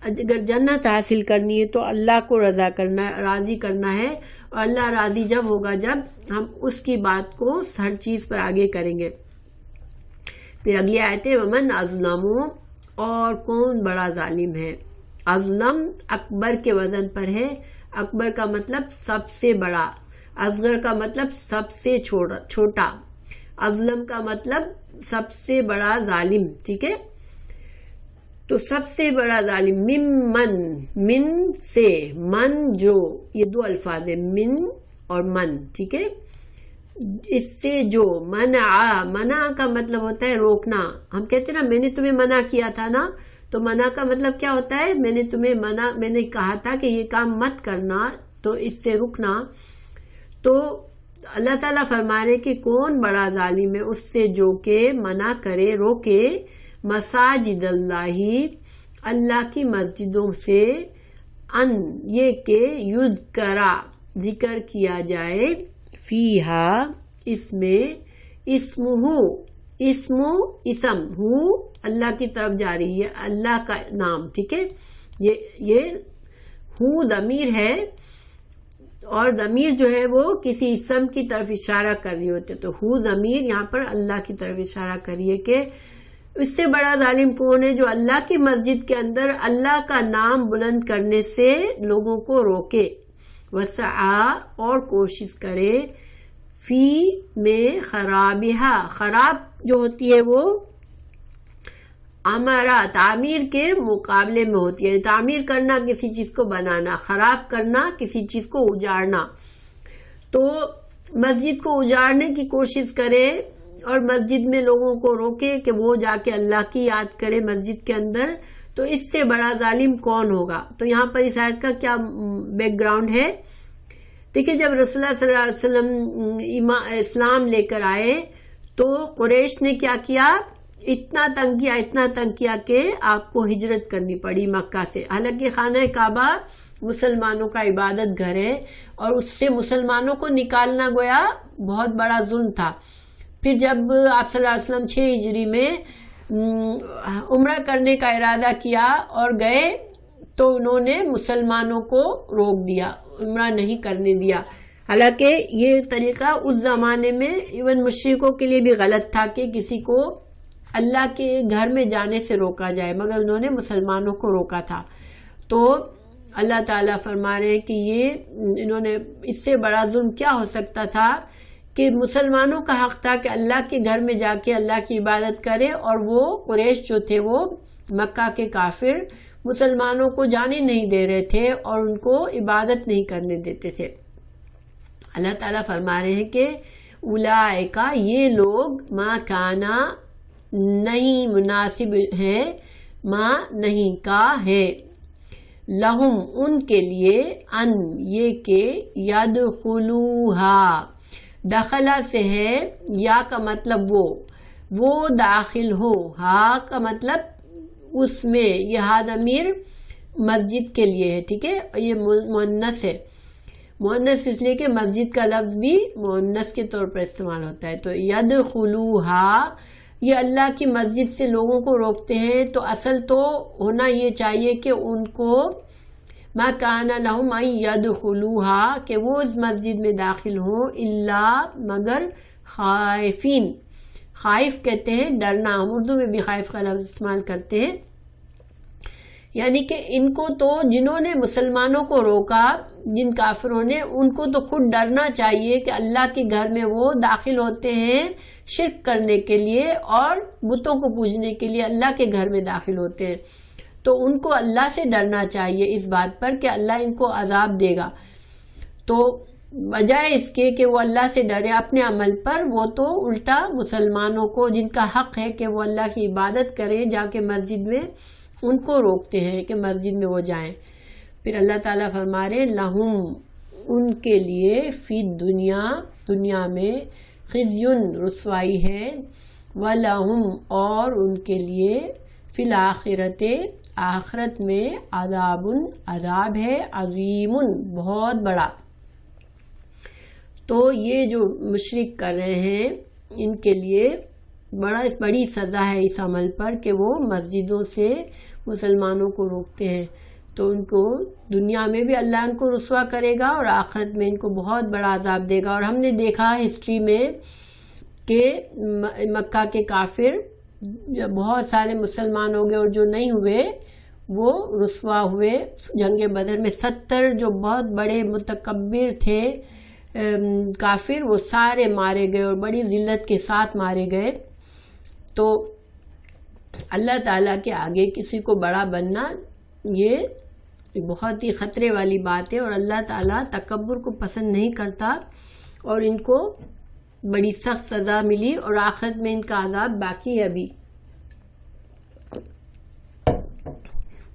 اگر جنت حاصل کرنی ہے تو اللہ کو راضی کرنا ہے، اور اللہ راضی جب ہوگا جب ہم اس کی بات کو ہر چیز پر آگے کریں گے۔ پھر اگلی آیت ہے ومن اظلم، اور کون بڑا ظالم ہے۔ اظلم اکبر کے وزن پر ہے، اکبر کا مطلب سب سے بڑا، اصغر کا مطلب سب سے چھوٹا، اظلم کا مطلب سب سے بڑا ظالم، ٹھیک ہے۔ تو سب سے بڑا ظالم من سے، من جو، یہ دو الفاظ ہیں من اور من، ٹھیک ہے۔ اس سے جو، منع کا مطلب ہوتا ہے روکنا۔ ہم کہتے ہیں نا میں نے تمہیں منع کیا تھا نا، تو منع کا مطلب کیا ہوتا ہے؟ میں نے کہا تھا کہ یہ کام مت کرنا، تو اس سے رکنا۔ تو اللہ تعالیٰ فرما رہے کہ کون بڑا ظالم ہے، اس سے جو کہ منع کرے، روکے مساجد اللہ کی مسجدوں سے، ان یہ کہ یذکرا ذکر کیا جائے، فیہا اس میں، اسم ہو اللہ کی طرف جا رہی ہے، اللہ کا نام، ٹھیک ہے۔ یہ ہو ضمیر ہے، اور ضمیر جو ہے وہ کسی اسم کی طرف اشارہ کر رہی ہوتی ہے، تو ہو ضمیر یہاں پر اللہ کی طرف اشارہ کر رہی ہے کہ اس سے بڑا ظالم کون ہے جو اللہ کی مسجد کے اندر اللہ کا نام بلند کرنے سے لوگوں کو روکے، وسعا اور کوشش کرے، فی میں خرابہا، خراب جو ہوتی ہے وہ ہمارا تعمیر کے مقابلے میں ہوتی ہے، تعمیر کرنا کسی چیز کو بنانا، خراب کرنا کسی چیز کو اجاڑنا۔ تو مسجد کو اجاڑنے کی کوشش کرے اور مسجد میں لوگوں کو روکے کہ وہ جا کے اللہ کی یاد کرے مسجد کے اندر، تو اس سے بڑا ظالم کون ہوگا؟ تو یہاں پر اس آیت کا کیا بیک گراؤنڈ ہے؟ دیکھیں جب رسول اللہ صلی اللہ علیہ وسلم اسلام لے کر آئے تو قریش نے کیا کیا؟ اتنا تنگ کیا کہ آپ کو ہجرت کرنی پڑی مکہ سے، حالانکہ خانہ کعبہ مسلمانوں کا عبادت گھر ہے، اور اس سے مسلمانوں کو نکالنا گویا بہت بڑا ظلم تھا۔ پھر جب آپ صلی اللہ علیہ وسلم 6 ہجری میں عمرہ کرنے کا ارادہ کیا اور گئے تو انہوں نے مسلمانوں کو روک دیا، عمرہ نہیں کرنے دیا، حالانکہ یہ طریقہ اس زمانے میں ایون مشرکوں کے لیے بھی غلط تھا کہ کسی کو اللہ کے گھر میں جانے سے روکا جائے، مگر انہوں نے مسلمانوں کو روکا تھا۔ تو اللہ تعالیٰ فرما رہے ہیں کہ یہ انہوں نے، اس سے بڑا ظلم کیا ہو سکتا تھا کہ مسلمانوں کا حق تھا کہ اللہ کے گھر میں جا کے اللہ کی عبادت کرے، اور وہ قریش جو تھے وہ مکہ کے کافر مسلمانوں کو جانے نہیں دے رہے تھے اور ان کو عبادت نہیں کرنے دیتے تھے۔ اللہ تعالیٰ فرما رہے ہیں کہ اولئکا یہ لوگ ما کانا نہیں مناسب ہے، ما نہیں کا ہے، لہم ان کے لیے، ان یہ کہ یدخلوہا دخلہ سے ہے، یا کا مطلب وہ داخل ہو، ہا کا مطلب اس میں، یہ ہا ضمیر مسجد کے لیے ہے، ٹھیک ہے، یہ مؤنث ہے، مؤنث اس لیے کہ مسجد کا لفظ بھی مؤنث کے طور پر استعمال ہوتا ہے۔ تو یدخلوہا یہ اللہ کی مسجد سے لوگوں کو روکتے ہیں، تو اصل تو ہونا یہ چاہیے کہ ان کو ما کان لہم ان یدخلوہا کہ وہ اس مسجد میں داخل ہوں، الا مگر خائفین، خائف کہتے ہیں ڈرنا، ہم اردو میں بھی خائف کا لفظ استعمال کرتے ہیں یعنی کہ ان کو تو جنہوں نے مسلمانوں کو روکا، جن کافروں نے، ان کو تو خود ڈرنا چاہیے کہ اللہ کے گھر میں وہ داخل ہوتے ہیں شرک کرنے کے لیے اور بتوں کو پوجنے کے لیے اللہ کے گھر میں داخل ہوتے ہیں، تو ان کو اللہ سے ڈرنا چاہیے اس بات پر کہ اللہ ان کو عذاب دے گا۔ تو بجائے اس کے کہ وہ اللہ سے ڈرے اپنے عمل پر، وہ تو الٹا مسلمانوں کو جن کا حق ہے کہ وہ اللہ کی عبادت کریں جا کے مسجد میں، ان کو روکتے ہیں کہ مسجد میں وہ جائیں۔ پھر اللہ تعالیٰ فرما رہے لہم، ان کے لیے فی دنیا میں خزیٌ، رسوائی ہے، ولہم، اور ان کے لیے فی الآخرۃ، آخرت میں عذاب، عذاب ہے، عظیم، بہت بڑا۔ تو یہ جو مشرک کر رہے ہیں ان کے لیے بڑی سزا ہے اس عمل پر کہ وہ مسجدوں سے مسلمانوں کو روکتے ہیں، تو ان کو دنیا میں بھی اللہ ان کو رسوا کرے گا اور آخرت میں ان کو بہت بڑا عذاب دے گا۔ اور ہم نے دیکھا ہسٹری میں کہ مکہ کے کافر بہت سارے مسلمان ہو گئے اور جو نہیں ہوئے وہ رسوا ہوئے۔ جنگ بدر میں 70 جو بہت بڑے متکبر تھے کافر، وہ سارے مارے گئے اور بڑی ذلت کے ساتھ مارے گئے۔ تو اللہ تعالیٰ کے آگے کسی کو بڑا بننا یہ بہت ہی خطرے والی بات ہے، اور اللہ تعالیٰ تکبر کو پسند نہیں کرتا، اور ان کو بڑی سخت سزا ملی اور آخرت میں ان کا عذاب باقی ہے ابھی۔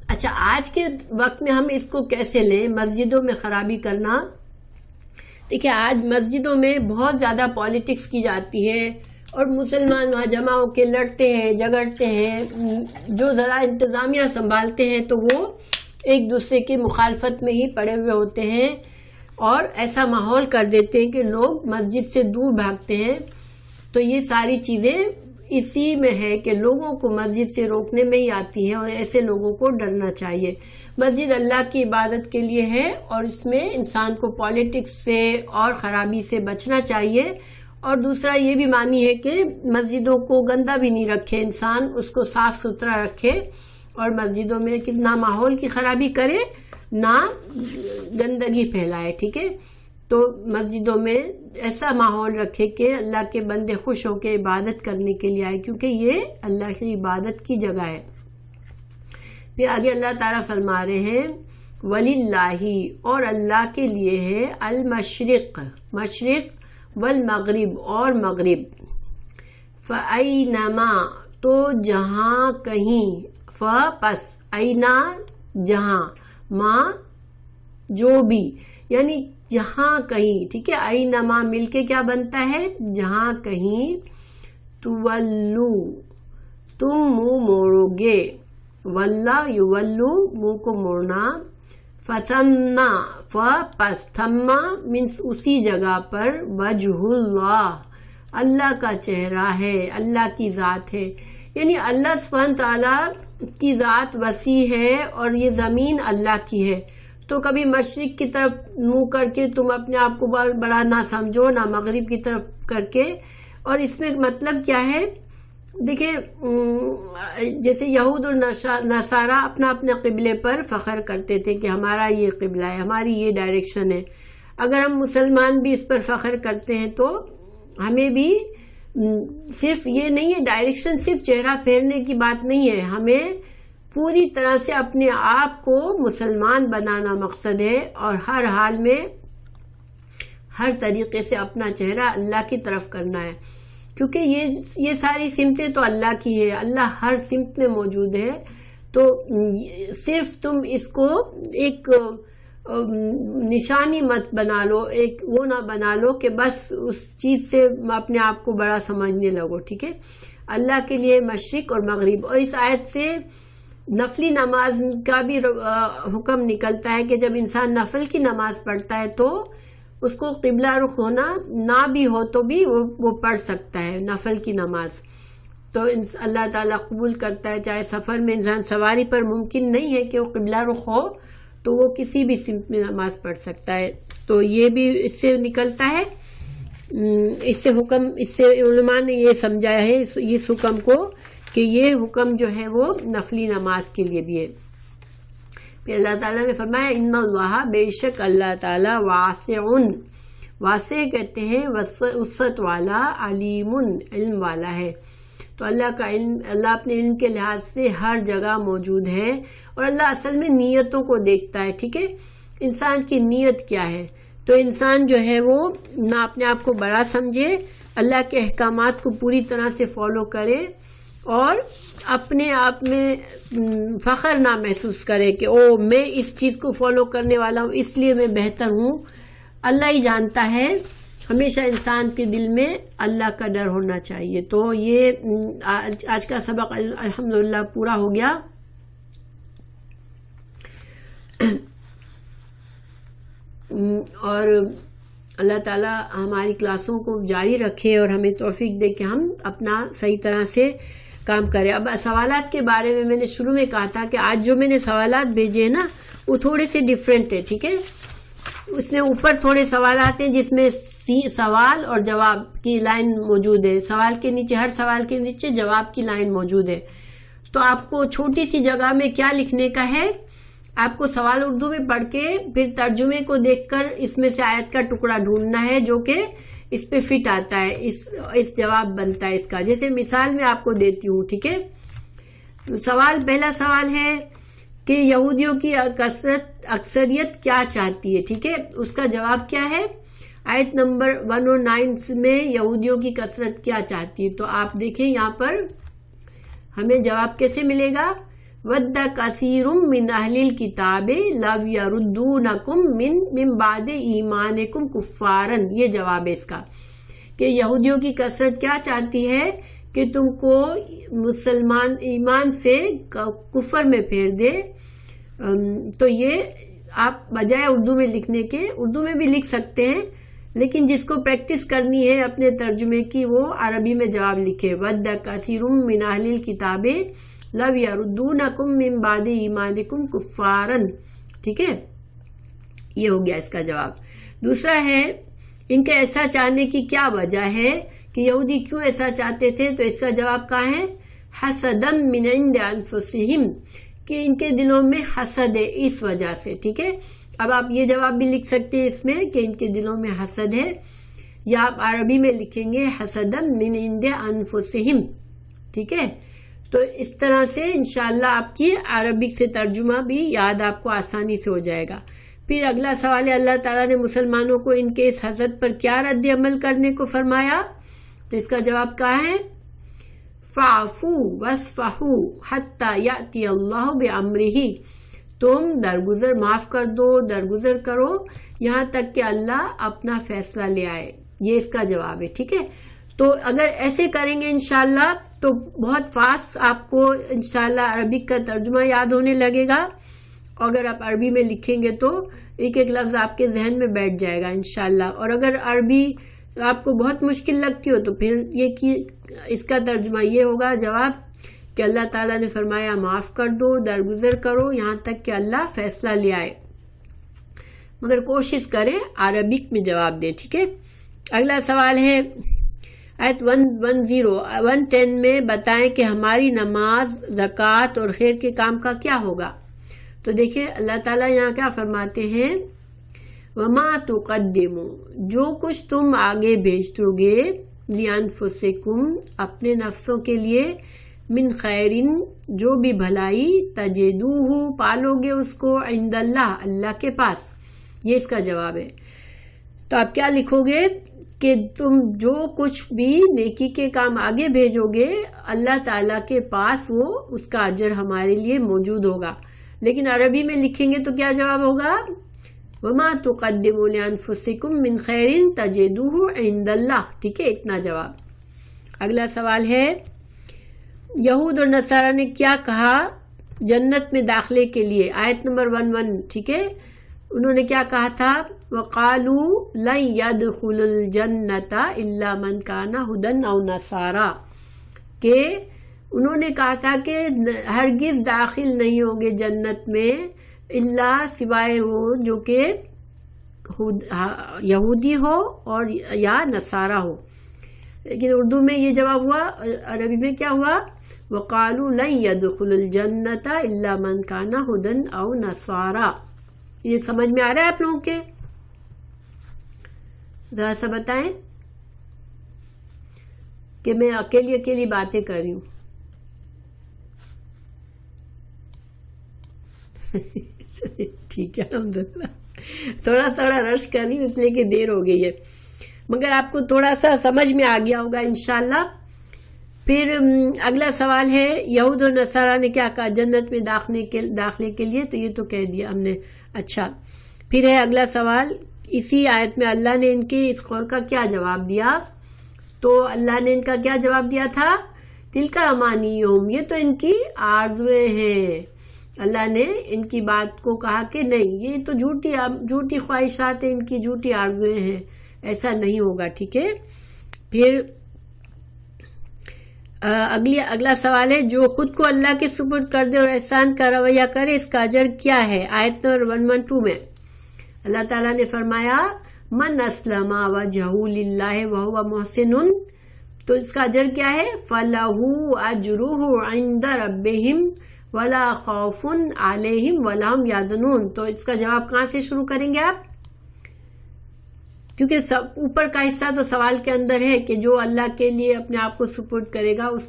اچھا، آج کے وقت میں ہم اس کو کیسے لیں؟ مسجدوں میں خرابی کرنا، دیکھیں آج مسجدوں میں بہت زیادہ پالیٹکس کی جاتی ہے اور مسلمان وہاں جمع ہو کے لڑتے ہیں، جھگڑتے ہیں، جو ذرا انتظامیہ سنبھالتے ہیں تو وہ ایک دوسرے کی مخالفت میں ہی پڑے ہوئے ہوتے ہیں اور ایسا ماحول کر دیتے ہیں کہ لوگ مسجد سے دور بھاگتے ہیں۔ تو یہ ساری چیزیں اسی میں ہے کہ لوگوں کو مسجد سے روکنے میں ہی آتی ہیں، اور ایسے لوگوں کو ڈرنا چاہیے۔ مسجد اللہ کی عبادت کے لیے ہے اور اس میں انسان کو پالیٹکس سے اور خرابی سے بچنا چاہیے، اور دوسرا یہ بھی معنی ہے کہ مسجدوں کو گندا بھی نہیں رکھے انسان، اس کو صاف ستھرا رکھے اور مسجدوں میں نہ ماحول کی خرابی کرے نہ گندگی پھیلائے، ٹھیک ہے؟ تو مسجدوں میں ایسا ماحول رکھے کہ اللہ کے بندے خوش ہو کے عبادت کرنے کے لیے آئے، کیونکہ یہ اللہ کی عبادت کی جگہ ہے۔ پھر آگے اللہ تعالیٰ فرما رہے ہیں وَلِلَّهِ، اور اللہ کے لیے ہے المشرق، مشرق، والمغرب، اور مغرب، فَأَيْنَمَا، تو جہاں کہیں، پس، اینا جہاں، ماں جو بھی، یعنی جہاں کہیں، ٹھیک ہے؟ اینما مل کے کیا بنتا ہے؟ جہاں کہیں، تولو، تم منہ موڑو گے، واللہ یولو، منہ کو موڑنا، فثم، پس، تھم مینس اسی جگہ پر، وجہ اللہ، اللہ کا چہرہ ہے، اللہ کی ذات ہے، یعنی اللہ سبحانہ تعالیٰ کی ذات وسیع ہے اور یہ زمین اللہ کی ہے۔ تو کبھی مشرق کی طرف منہ کر کے تم اپنے آپ کو بڑا نہ سمجھو، نہ مغرب کی طرف کر کے۔ اور اس میں مطلب کیا ہے؟ دیکھیں جیسے یہود اور نصارہ اپنا اپنے قبلے پر فخر کرتے تھے کہ ہمارا یہ قبلہ ہے، ہماری یہ ڈائریکشن ہے۔ اگر ہم مسلمان بھی اس پر فخر کرتے ہیں تو ہمیں بھی صرف یہ نہیں ہے، ڈائریکشن صرف چہرہ پھیرنے کی بات نہیں ہے، ہمیں پوری طرح سے اپنے آپ کو مسلمان بنانا مقصد ہے، اور ہر حال میں ہر طریقے سے اپنا چہرہ اللہ کی طرف کرنا ہے، کیونکہ یہ ساری سمتیں تو اللہ کی ہے، اللہ ہر سمت میں موجود ہے۔ تو صرف تم اس کو ایک نشانی مت بنا لو، ایک وہ نہ بنا لو کہ بس اس چیز سے اپنے آپ کو بڑا سمجھنے لگو، ٹھیک ہے؟ اللہ کے لیے مشرق اور مغرب۔ اور اس آیت سے نفلی نماز کا بھی حکم نکلتا ہے کہ جب انسان نفل کی نماز پڑھتا ہے تو اس کو قبلہ رخ ہونا نہ بھی ہو تو بھی وہ پڑھ سکتا ہے نفل کی نماز، تو اللہ تعالیٰ قبول کرتا ہے۔ چاہے سفر میں انسان سواری پر ممکن نہیں ہے کہ وہ قبلہ رخ ہو تو وہ کسی بھی سمت میں نماز پڑھ سکتا ہے۔ تو یہ بھی اس سے نکلتا ہے، اس سے علماء نے یہ سمجھایا ہے اس حکم کو کہ یہ حکم جو ہے وہ نفلی نماز کے لیے بھی ہے۔ پھر اللہ تعالیٰ نے فرمایا ان اللہ، بے شک اللہ تعالیٰ، واسعن، واسع کہتے ہیں وسعت والا، علیم، علم والا ہے. تو اللہ کا علم، اللہ اپنے علم کے لحاظ سے ہر جگہ موجود ہے. اور اللہ اصل میں نیتوں کو دیکھتا ہے. ٹھیک ہے، انسان کی نیت کیا ہے. تو انسان جو ہے وہ نہ اپنے آپ کو بڑا سمجھے، اللہ کے احکامات کو پوری طرح سے فالو کرے، اور اپنے آپ میں فخر نہ محسوس کرے کہ او میں اس چیز کو فالو کرنے والا ہوں اس لیے میں بہتر ہوں. اللہ ہی جانتا ہے. ہمیشہ انسان کے دل میں اللہ کا ڈر ہونا چاہیے. تو یہ آج کا سبق الحمدللہ پورا ہو گیا. اور اللہ تعالیٰ ہماری کلاسوں کو جاری رکھے اور ہمیں توفیق دے کہ ہم اپنا صحیح طرح سے کام کریں. اب سوالات کے بارے میں نے شروع میں کہا تھا کہ آج جو میں نے سوالات بھیجے ہیں نا وہ تھوڑے سے ڈیفرنٹ ہے. ٹھیک ہے، اس میں اوپر تھوڑے سوالات ہیں جس میں سوال اور جواب کی لائن موجود ہے. سوال کے نیچے، ہر سوال کے نیچے جواب کی لائن موجود ہے. تو آپ کو چھوٹی سی جگہ میں کیا لکھنے کا ہے، آپ کو سوال اردو میں پڑھ کے پھر ترجمے کو دیکھ کر اس میں سے آیت کا ٹکڑا ڈھونڈنا ہے جو کہ اس پہ فٹ آتا ہے، اس جواب بنتا ہے اس کا. جیسے مثال میں آپ کو دیتی ہوں. ٹھیک ہے، پہلا سوال ہے کہ یہودیوں کی اکثریت کیا چاہتی ہے. ٹھیک ہے، اس کا جواب کیا ہے؟ آیت نمبر 109 میں یہودیوں کی کثرت کیا چاہتی ہے. تو آپ دیکھیں یہاں پر ہمیں جواب کیسے ملے گا؟ وَدَّ كَثِيرٌ مِّنْ أَهْلِ الْكِتَابِ لَوْ يَرُدُّونَكُمْ مِّن بَعْدِ إِيمَانِكُمْ كُفَّارًا. یہ جواب ہے اس کا کہ یہودیوں کی کثرت کیا چاہتی ہے کہ تم کو مسلمان ایمان سے کفر میں پھیر دے. تو یہ آپ بجائے اردو میں لکھنے کے، اردو میں بھی لکھ سکتے ہیں لیکن جس کو پریکٹس کرنی ہے اپنے ترجمے کی وہ عربی میں جواب لکھے. وَدَّ كَثِيرٌ مِّنْ أَهْلِ الْكِتَابِ لَوْ يَرُدُّونَكُمْ مِّن بَعْدِ إِيمَانِكُمْ كُفَّارًا. ٹھیک ہے، یہ ہو گیا اس کا جواب. دوسرا ہے ان کے ایسا چاہنے کی کیا وجہ ہے کہ یہودی کیوں ایسا چاہتے تھے. تو اس کا جواب کہاں ہے؟ حسدًا من عند انفسہم، کہ ان کے دلوں میں حسد ہے اس وجہ سے. ٹھیک ہے، اب آپ یہ جواب بھی لکھ سکتے ہیں اس میں کہ ان کے دلوں میں حسد ہے، یا آپ عربی میں لکھیں گے حسدًا من عند انفسہم. ٹھیک ہے، تو اس طرح سے انشاءاللہ آپ کی عربک سے ترجمہ بھی یاد آپ کو آسانی سے ہو جائے گا. پھر اگلا سوال ہے اللہ تعالیٰ نے مسلمانوں کو ان کے اس حسد پر کیا رد عمل کرنے کو فرمایا. تو اس کا جواب کہا ہے؟ فَاعْفُوا وَاصْفَحُوا حَتَّى يَأْتِيَ اللَّهُ بِأَمْرِهِ. تم درگزر معاف کر دو، درگزر کرو یہاں تک کہ اللہ اپنا فیصلہ لے آئے. یہ اس کا جواب ہے. ٹھیک ہے، تو اگر ایسے کریں گے انشاءاللہ تو بہت فاسٹ آپ کو انشاءاللہ عربک کا ترجمہ یاد ہونے لگے گا. اگر آپ عربی میں لکھیں گے تو ایک ایک لفظ آپ کے ذہن میں بیٹھ جائے گا انشاءاللہ. اور اگر عربی آپ کو بہت مشکل لگتی ہو تو پھر اس کا ترجمہ یہ ہوگا جواب کہ اللہ تعالیٰ نے فرمایا معاف کر دو، درگزر کرو یہاں تک کہ اللہ فیصلہ لے آئے. مگر کوشش کریں عربک میں جواب دیں. ٹھیک ہے، اگلا سوال ہے آیت 110 میں بتائیں کہ ہماری نماز، زکوٰۃ اور خیر کے کام کا کیا ہوگا. تو دیکھیں اللہ تعالیٰ یہاں کیا فرماتے ہیں؟ وَمَا تُقَدِّمُوا، جو کچھ تم آگے بھیج دو گے، لِأَنفُسِكُمْ، اپنے نفسوں کے لیے، من خیرن، جو بھی بھلائی، تجدوہ، پالو گے اس کو، عند اللہ، اللہ کے پاس. یہ اس کا جواب ہے. تو آپ کیا لکھو گے کہ تم جو کچھ بھی نیکی کے کام آگے بھیجو گے اللہ تعالیٰ کے پاس وہ اس کا اجر ہمارے لیے موجود ہوگا. لیکن عربی میں لکھیں گے تو کیا جواب ہوگا؟ وَمَا تُقَدِّمُوا لِأَنفُسِكُمْ مِنْ خَيْرٍ تَجِدُوهُ عِنْدَ اللَّهِ. ٹھیک ہے، اتنا جواب. اگلا سوال ہے یہود اور نصارہ نے کیا کہا جنت میں داخلے کے لیے. آیت نمبر 11. ٹھیک ہے، انہوں نے کیا کہا تھا؟ وَقَالُوا لَن يَدْخُلُ الْجَنَّةَ إِلَّا مَنْ كَانَ هُدًى أَوْ نَصَارَىٰ، کہ انہوں نے کہا تھا کہ ہرگز داخل نہیں ہوں گے جنت میں اللہ سوائے وہ جو کہ یہودی ہو اور یا نصارہ ہو. لیکن اردو میں یہ جواب ہوا، عربی میں کیا ہوا؟ وقالوا لن يدخل الجنۃ الا من کان ہدی او نصارا. یہ سمجھ میں آ رہا ہے آپ لوگوں کے؟ ذرا سا بتائیں کہ میں اکیلی باتیں کر رہی ہوں. ٹھیک ہے الحمدللہ. تھوڑا رش کر رہی ہوں اس لیے کہ دیر ہو گئی ہے، مگر آپ کو تھوڑا سا سمجھ میں آ گیا ہوگا انشاءاللہ. پھر اگلا سوال ہے یہود اور نصارہ نے کیا کہا جنت میں داخلے کے لیے، تو یہ تو کہہ دیا ہم نے. اچھا پھر ہے اگلا سوال، اسی آیت میں اللہ نے ان کے اس قول کا کیا جواب دیا؟ تو اللہ نے ان کا کیا جواب دیا تھا؟ تلک امانیہم، یہ تو ان کی آرزویں ہیں. اللہ نے ان کی بات کو کہا کہ نہیں، یہ تو جھوٹی خواہشات ہیں، ان کی جھوٹی آرزویں ہیں، ایسا نہیں ہوگا. ٹھیک ہے. پھر اگلا سوال ہے جو خود کو اللہ کے سپرد کر دے اور احسان کا رویہ کرے اس کا اجر کیا ہے؟ آیت نمبر 112 میں اللہ تعالیٰ نے فرمایا من اسلم وجہہ للہ وہو محسن، تو اس کا اجر کیا ہے؟ فلہ اجرہ عند ربہم ولا خوف علیہم ولا ہم یحزنون. تو اس کا جواب کہاں سے شروع کریں گے آپ؟ کیونکہ اوپر کا حصہ تو سوال کے اندر ہے کہ جو اللہ کے لیے اپنے آپ کو سپرد کرے گا اس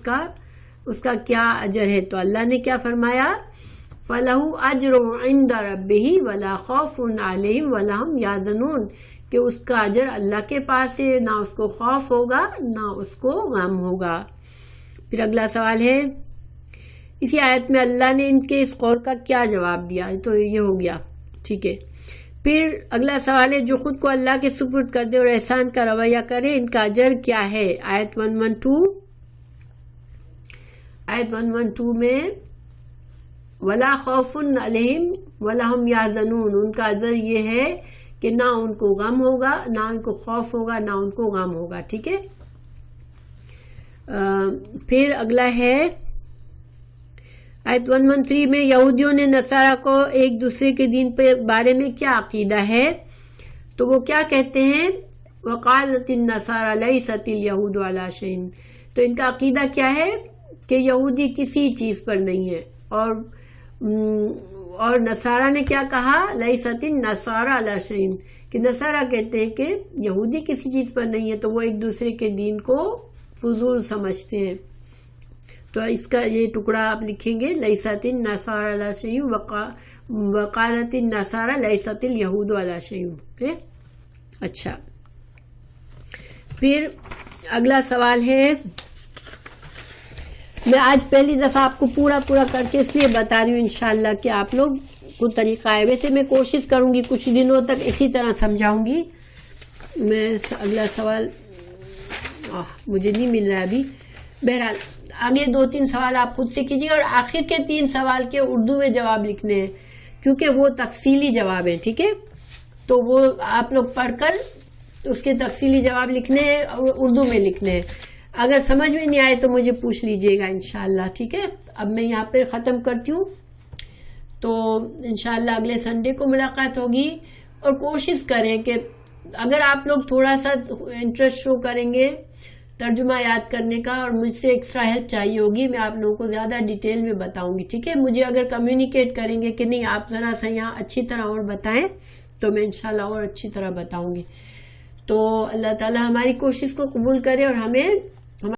کا کیا اجر ہے. تو اللہ نے کیا فرمایا؟ فَلَهُ أَجْرٌ عِنْدَ رَبِّهِ وَلَا خَوْفٌ عَلَيْهِمْ وَلَا هُمْ يَحْزَنُونَ، کہ اس کا اجر اللہ کے پاس ہے، نہ اس کو خوف ہوگا نہ اس کو غم ہوگا. پھر اگلا سوال ہے اسی آیت میں اللہ نے ان کے اس قول کا کیا جواب دیا؟ تو یہ ہو گیا. ٹھیک ہے. پھر اگلا سوال ہے جو خود کو اللہ کے سپرد کر دے اور احسان کا رویہ کرے ان کا اجر کیا ہے؟ آیت 112 میں ولا خوف علیہم ولا ہم یحزنون، ان کا اجر یہ ہے کہ نہ ان کو غم ہوگا، نہ ان کو خوف ہوگا، نہ ان کو غم ہوگا. ٹھیک ہے. پھر اگلا ہے آیت 113 میں یہودیوں نے نصارہ کو ایک دوسرے کے دین کے بارے میں کیا عقیدہ ہے؟ تو وہ کیا کہتے ہیں؟ وقالت النصارى ليست اليهود على شيء، تو ان کا عقیدہ کیا ہے کہ یہودی کسی چیز پر نہیں ہے. اور نصارہ نے کیا کہا؟ لیست النصارى على شيء، کہ نصارہ کہتے ہیں کہ یہودی کسی چیز پر نہیں ہے، تو وہ ایک دوسرے کے دین کو فضول سمجھتے ہیں. تو اس کا یہ ٹکڑا آپ لکھیں گے لیست النصارى على شيء وقالت النصارى لیست اليهود على شيء. اچھا پھر اگلا سوال ہے، میں آج پہلی دفعہ آپ کو پورا کر کے اس لیے بتا رہی ہوں انشاءاللہ کہ آپ لوگ کو طریقہ ہے. ویسے میں کوشش کروں گی کچھ دنوں تک اسی طرح سمجھاؤں گی. میں اگلا سوال مجھے نہیں مل رہا ابھی. بہرحال آگے 2-3 سوال آپ خود سے کیجیے اور آخر کے 3 سوال کے اردو میں جواب لکھنے ہیں کیونکہ وہ تفصیلی جواب ہیں. ٹھیک ہے. تو وہ آپ لوگ پڑھ کر اس کے تفصیلی جواب لکھنے ہیں اور اردو میں لکھنے ہیں. اگر سمجھ میں نہیں آئے تو مجھے پوچھ لیجئے گا انشاءاللہ. ٹھیک ہے. اب میں یہاں پہ ختم کرتی ہوں. تو انشاءاللہ اگلے سنڈے کو ملاقات ہوگی. اور کوشش کریں کہ اگر آپ لوگ تھوڑا سا انٹرسٹ شو کریں گے ترجمہ یاد کرنے کا اور مجھ سے ایکسٹرا ہیلپ چاہیے ہوگی، میں آپ لوگوں کو زیادہ ڈیٹیل میں بتاؤں گی. ٹھیک ہے. مجھے اگر کمیونیکیٹ کریں گے کہ نہیں آپ ذرا سا یہاں اچھی طرح اور بتائیں تو میں انشاءاللہ اور اچھی طرح بتاؤں گی. تو اللہ تعالی ہماری کوشش کو قبول کرے اور ہمیں